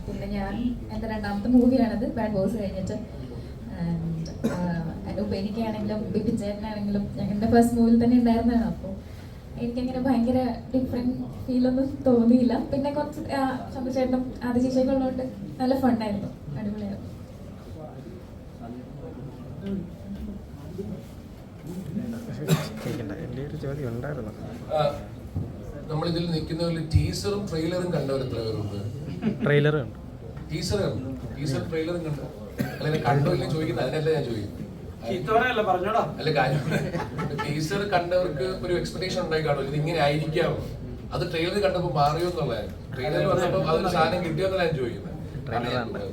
പിന്നെ ഞാൻ എൻ്റെ രണ്ടാമത്തെ മൂവിയാണത്, ബാഡ് ബോസ് കഴിഞ്ഞിട്ട്. എനിക്കാണെങ്കിലും ബിപിൻ ചേട്ടനാണെങ്കിലും ഞങ്ങളുടെ ഫസ്റ്റ് മൂവിൽ തന്നെ ഉണ്ടായിരുന്നതാണ്. അപ്പോൾ എനിക്കങ്ങനെ ഭയങ്കര ഡിഫറെൻറ്റ് ഫീലൊന്നും തോന്നിയില്ല. പിന്നെ കുറച്ച് ചന്ദ്രചേട്ടനും ആദിശേഷിയൊക്കെ ഉള്ളതുകൊണ്ട് നല്ല ഫണ്ണായിരുന്നു, അടിപൊളിയായിരുന്നു. എൻ്റെ ഒരു ചോദ്യം ഉണ്ടായിരുന്നു. നമ്മളിതിൽ നിൽക്കുന്നവരിൽ ടീസറും ട്രെയിലറും കണ്ടവർ എത്ര പേരുണ്ട്? ട്രെയിലർ ടീസർ കണ്ടു, ടീസർ ട്രെയിലറും കണ്ടു. അല്ലെങ്കിൽ കണ്ടോ ഇല്ലേ ചോദിക്കുന്നത്, അതിനല്ല ഞാൻ ചോദിക്കുന്നത്. അല്ല, കാര്യം ടീസർ കണ്ടവർക്ക് ഒരു എക്സ്പെക്ടേഷൻ ഉണ്ടായി കാണുമല്ലോ, ഇത് ഇങ്ങനെ ആയിരിക്കാമോ, അത് ട്രെയിലർ കണ്ടപ്പോൾ മാറിയോ എന്നുള്ളതാണ്. ട്രെയിലർ വന്നപ്പോൾ അതൊരു സാധനം കിട്ടിയോ എന്നല്ല ഞാൻ ചോദിക്കുന്നത്.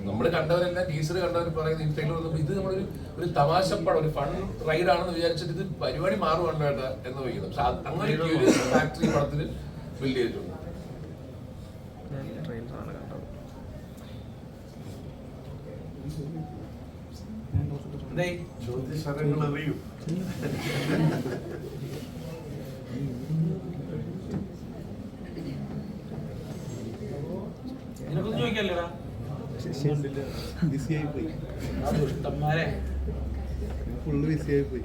നമ്മൾ കണ്ടവരെല്ലാം ടീച്ചർ കണ്ടവർ പറയുന്നത് ഈ ട്രെയിലർ വന്നപ്പോൾ ഇത് നമ്മളൊരു തമാശ പടം, ഒരു ഫൺ റൈഡാണെന്ന് വിചാരിച്ചിട്ട് ഇത് പരിപാടി മാറുവാണ് വേണ്ട എന്ന് ചോദിക്കുന്നത്. പക്ഷെ അങ്ങനെ ഒരു ഫാക്ടറി പടത്തിൽ ബിൽഡ് ചെയ്തിട്ടുണ്ട്. ചോദിക്കല്ലേടാ ബിസിയായി പോയി, ഫുള്ള് ബിസിയായി പോയി.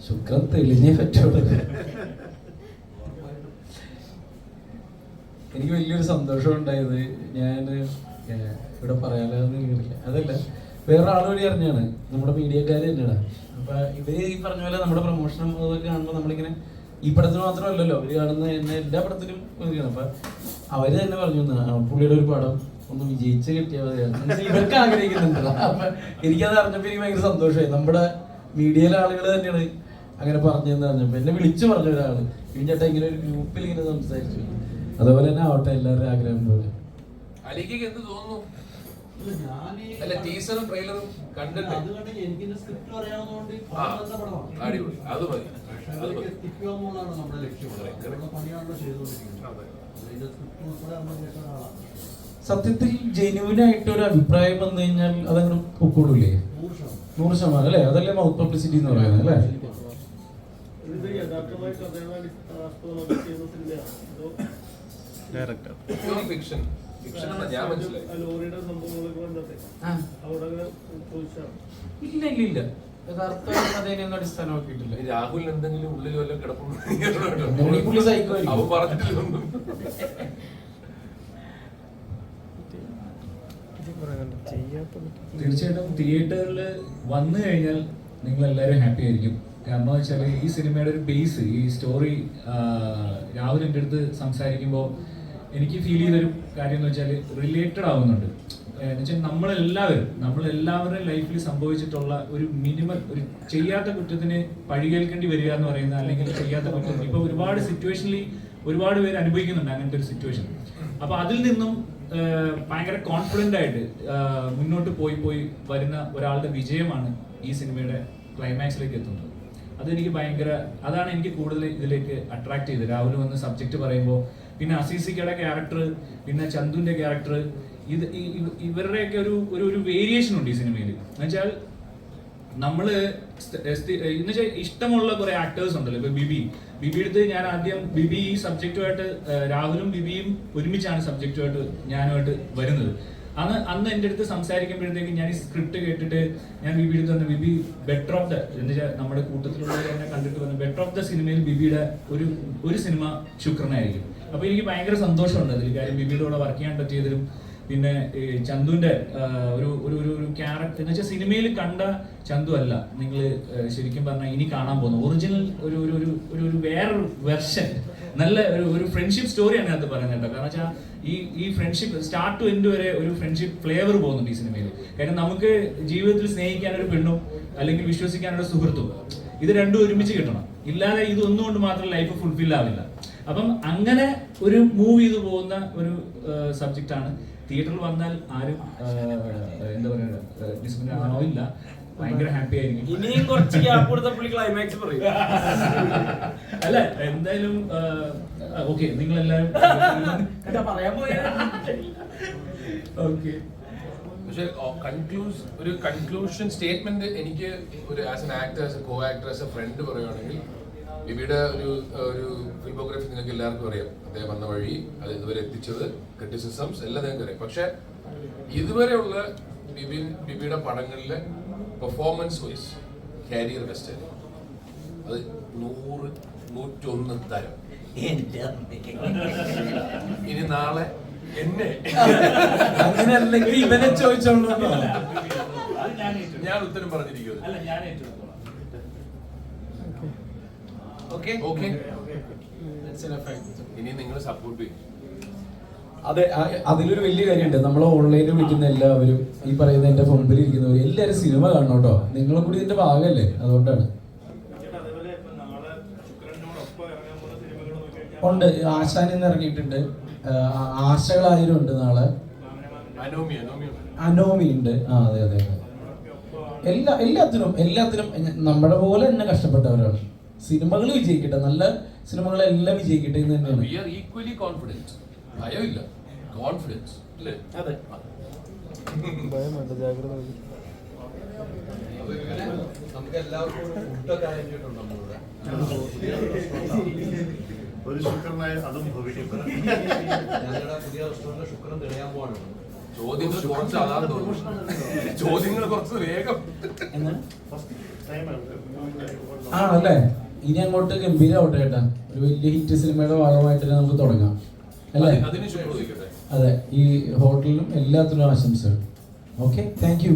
ശുക്രൻ തെളിഞ്ഞേ പറ്റുള്ളൂ. എനിക്ക് വലിയൊരു സന്തോഷം ഉണ്ടായത്, ഞാൻ ഇവിടെ പറയാനെന്ന് കേട്ടില്ല, അതല്ല വേറെ ആൾ വഴി അറിഞ്ഞാണ്, നമ്മുടെ മീഡിയക്കാർ തന്നെയാണ്. അപ്പൊ ഇവര് ഈ പറഞ്ഞ പോലെ നമ്മുടെ പ്രൊമോഷനും അതൊക്കെ കാണുമ്പോൾ നമ്മളിങ്ങനെ ഈ പടത്തിന് മാത്രമല്ലല്ലോ അവര് കാണുന്ന എന്നെ എല്ലാ പടത്തിലും ഒക്കെയാണ്. അപ്പൊ അവര് തന്നെ പറഞ്ഞു പുള്ളിയുടെ ഒരു പടം ഒന്ന് വിജയിച്ച് കിട്ടിയാൽ മതിയാണ്, ഇവർക്ക് ആഗ്രഹിക്കുന്നുണ്ടല്ലോ. അപ്പൊ എനിക്കത് അറിഞ്ഞപ്പോ എനിക്ക് ഭയങ്കര സന്തോഷമായി. നമ്മുടെ മീഡിയയിലെ ആളുകൾ തന്നെയാണ് അങ്ങനെ പറഞ്ഞതെന്ന് പറഞ്ഞപ്പോ എന്നെ വിളിച്ചു പറഞ്ഞ ഒരാള്, ഈ ചേട്ടാ ഇങ്ങനെ ഒരു ഗ്രൂപ്പിൽ ഇങ്ങനെ സംസാരിച്ചു. അതുപോലെ തന്നെ ആവട്ടെ എല്ലാവരുടെയും ആഗ്രഹം പോലെ. അലിക്ക് എന്ത് തോന്നുന്നു? അല്ല, ടീസറും ട്രെയിലറും കണ്ടിട്ട് അടിപൊളി, അത് മതി, അത് മതി. സത്യത്തിൽ ജെന്യൂനായിട്ട് ഒരു അഭിപ്രായം വന്നു കഴിഞ്ഞാൽ അതങ്ങനെ പൊക്കോളൂലേ? 100% അല്ലേ? അതല്ലേ മൗത്ത് പബ്ലിസിറ്റി എന്ന് പറയുന്നത് അല്ലേ? ഡയറക്ടർ ഫിക്ഷൻ ഞാൻ മനസ്സിലായി. ഇല്ല ഇല്ല ഇല്ല, യഥാർത്ഥ കഥേനെയൊന്നും അടിസ്ഥാനമാക്കിയിട്ടില്ല. രാഹുലിന് എന്തെങ്കിലും ഉള്ളിൽ വല്ല കിടപ്പുണ്ടോ അവ പറഞ്ഞിട്ടില്ലൊന്നും. തീർച്ചയായിട്ടും തിയേറ്ററിൽ വന്നു കഴിഞ്ഞാൽ നിങ്ങൾ എല്ലാവരും ഹാപ്പി ആയിരിക്കും കാരണം വെച്ചാൽ ഈ സിനിമയുടെ ഒരു ബേസ്, ഈ സ്റ്റോറി രാഹുൽ എൻ്റെ അടുത്ത് സംസാരിക്കുമ്പോൾ എനിക്ക് ഫീൽ ചെയ്തൊരു കാര്യം എന്ന് വെച്ചാൽ റിലേറ്റഡ് ആവുന്നുണ്ട്. എന്ന് വെച്ചാൽ നമ്മളെല്ലാവരുടെയും ലൈഫിൽ സംഭവിച്ചിട്ടുള്ള ഒരു മിനിമം, ഒരു ചെയ്യാത്ത കുറ്റത്തിന് പഴികേൽക്കേണ്ടി വരിക എന്ന് പറയുന്ന, അല്ലെങ്കിൽ ചെയ്യാത്ത കുറ്റത്തിന് ഇപ്പോൾ ഒരുപാട് സിറ്റുവേഷനിൽ ഒരുപാട് പേര് അനുഭവിക്കുന്നുണ്ട് അങ്ങനത്തെ ഒരു സിറ്റുവേഷൻ. അപ്പോൾ അതിൽ നിന്നും ഭയങ്കര കോൺഫിഡൻ്റ് ആയിട്ട് മുന്നോട്ട് പോയി വരുന്ന ഒരാളുടെ വിജയമാണ് ഈ സിനിമയുടെ ക്ലൈമാക്സിലേക്ക് എത്തുന്നത്. അതെനിക്ക് അതാണ് എനിക്ക് കൂടുതൽ ഇതിലേക്ക് അട്രാക്ട് ചെയ്തത്. രാഹുൽ വന്ന് സബ്ജക്റ്റ് പറയുമ്പോൾ, പിന്നെ അസീസിക്കയുടെ ക്യാരക്ടർ, പിന്നെ ചന്തുവിൻ്റെ ക്യാരക്ടർ, ഇവരുടെയൊക്കെ ഒരു വേരിയേഷൻ ഉണ്ട് ഈ സിനിമയിൽ. എന്നുവെച്ചാൽ എന്നുവെച്ചാൽ ഇഷ്ടമുള്ള കുറെ ആക്ടേഴ്സ് ഉണ്ടല്ലോ. ഇപ്പൊ ബിബി അടുത്ത് ഞാൻ ആദ്യം ബിബി ഈ സബ്ജക്റ്റുമായിട്ട്, രാഹുലും ബിബിയും ഒരുമിച്ചാണ് സബ്ജക്റ്റുമായിട്ട് ഞാനുമായിട്ട് വരുന്നത്. അന്ന് എൻ്റെ അടുത്ത് സംസാരിക്കുമ്പോഴത്തേക്കും ഞാൻ ഈ സ്ക്രിപ്റ്റ് കേട്ടിട്ട് ഞാൻ ബിബി അടുത്ത് വന്ന, ബിബി ബെറ്റർ ഓഫ് ദ, എന്ന് വെച്ചാൽ നമ്മുടെ കൂട്ടത്തിലുള്ളവർ തന്നെ കണ്ടിട്ട് വന്ന ബെറ്റർ ഓഫ് ദ സിനിമയിൽ ബിബിയുടെ ഒരു സിനിമ ശുക്രനായിരിക്കും. അപ്പൊ എനിക്ക് ഭയങ്കര സന്തോഷമുണ്ട് അതിൽ. കാര്യം ബിബിയുടെ കൂടെ വർക്ക് ചെയ്യാൻ പറ്റിയതിലും, പിന്നെ ചന്തുവിന്റെ ഒരു ക്യാരക്ടർ എന്ന് വെച്ചാൽ സിനിമയിൽ കണ്ട ചന്തു അല്ല നിങ്ങൾ ശരിക്കും പറഞ്ഞാൽ ഇനി കാണാൻ പോകുന്നത്. ഒറിജിനൽ ഒരു വേറൊരു വെർഷൻ, നല്ല ഒരു ഫ്രണ്ട്ഷിപ്പ് സ്റ്റോറിയാണ് അത് പറയുന്നത് കേട്ടോ. കാരണം വെച്ചാൽ ഈ ഫ്രണ്ട്ഷിപ്പ് സ്റ്റാർട്ട് ടു എൻഡ് വരെ ഒരു ഫ്രണ്ട്ഷിപ്പ് ഫ്ലേവർ പോകുന്നുണ്ട് ഈ സിനിമയിൽ. കാര്യം നമുക്ക് ജീവിതത്തിൽ സ്നേഹിക്കാനൊരു പെണ്ണും അല്ലെങ്കിൽ വിശ്വസിക്കാനൊരു സുഹൃത്തും, ഇത് രണ്ടും ഒരുമിച്ച് കിട്ടണം. ഇല്ലാതെ ഇത് ഒന്നുകൊണ്ട് മാത്രം ലൈഫ് ഫുൾഫിൽ ആവില്ല. അപ്പം അങ്ങനെ ഒരു മൂവ് ചെയ്ത് പോകുന്ന ഒരു സബ്ജക്റ്റാണ്. തിയേറ്ററിൽ വന്നാൽ ആരും എന്താ പറയുക ഡിസ്പ്ലിൻ ആവില്ല, ഭയങ്കര ഹാപ്പി ആയിരിക്കും. ഇനിയും കുറച്ച് ഗ്യാപ്പ് കൊടുത്തപ്പോൾ ക്ലൈമാക്സ് പറയും. അല്ല എന്തായാലും ഓക്കെ, നിങ്ങളെല്ലാരും പറയാൻ പോയാ ഓക്കെ. പക്ഷെ ഒരു കൺക്ലൂഷൻ സ്റ്റേറ്റ്മെന്റ് എനിക്ക് ഒരു as an actor, as A co actor, as a friend പറയുകയാണെങ്കിൽ, ബിബിയുടെ ഒരു ഫിൽമോഗ്രാഫി നിങ്ങൾക്ക് എല്ലാവർക്കും അറിയാം. അദ്ദേഹം വന്ന വഴി, അത് ഇതുവരെ എത്തിച്ചത്, ക്രിറ്റിസിസംസ് എല്ലാം നിങ്ങൾക്ക് അറിയാം. പക്ഷെ ഇതുവരെയുള്ള ബിബിയുടെ പടങ്ങളിലെ പെർഫോമൻസ് വൈസ് കാരിയർ ബെസ്റ്റ് ആയിരുന്നു. അത് 100-101 തരം. ഇനി നാളെ എന്നെ അങ്ങനെയല്ലെങ്കിൽ ഇവനെ ചോദിച്ചോളൂ. ഞാൻ ഉത്തരം പറഞ്ഞിരിക്കുന്നത്. ഇനി നിങ്ങൾ സപ്പോർട്ട് ചെയ്യും. അതെ, അതിലൊരു വലിയ കാര്യമുണ്ട്. നമ്മൾ ഓൺലൈനിൽ വിളിക്കുന്ന എല്ലാവരും, ഈ പറയുന്ന എന്റെ മുമ്പിൽ ഇരിക്കുന്നവർ എല്ലാവരും സിനിമ കാണണം കേട്ടോ. നിങ്ങളും കൂടി ഇതിന്റെ ഭാഗമല്ലേ, അതുകൊണ്ടാണ്. ഉണ്ട്, ആശാൻ എന്ന് ഇറങ്ങിയിട്ടുണ്ട്, ആശകളായിരം ഉണ്ട്, നാളെ അനോമി ഉണ്ട്. അതെ അതെ അതെ, എല്ലാത്തിനും നമ്മുടെ പോലെ തന്നെ കഷ്ടപ്പെട്ടവരാണ്. സിനിമകൾ വിജയിക്കട്ടെ, നല്ല സിനിമകളെല്ലാം വിജയിക്കട്ടെ എന്ന് തന്നെയാണ്. We are equally confident. ഭയമില്ല, കോൺഫിഡൻസ് അല്ലേ? അതെ. നമുക്ക് എല്ലാവർക്കും ഫുഡൊക്കെ അറേഞ്ച് ചെയ്തിട്ടുണ്ടോ നമ്മളിവിടെ? ഒരു ശുക്രനായ അതും ഭവിക്കും. ഞങ്ങളുടെ പുതിയ റെസ്റ്റോറന്റ് ശുക്രൻ തെളിയാൻ പോവാണ്. ചോദ്യങ്ങൾ കുറച്ച് അതാണ് തോന്നുന്നു. ചോദ്യങ്ങൾ കുറച്ച് വേഗം ആണല്ലേ. ഇനി അങ്ങോട്ട് ഗംഭീരമാവട്ടെ ചേട്ടാ. ഒരു വലിയ ഹിറ്റ് സിനിമയുടെ ഭാഗമായിട്ട് നമുക്ക് തുടങ്ങാം അല്ലേ? അതിന് ശുക്രൻ. അതെ, ഈ ഹോട്ടലിലും എല്ലാത്തിനും ആശംസകൾ. Okay, thank you.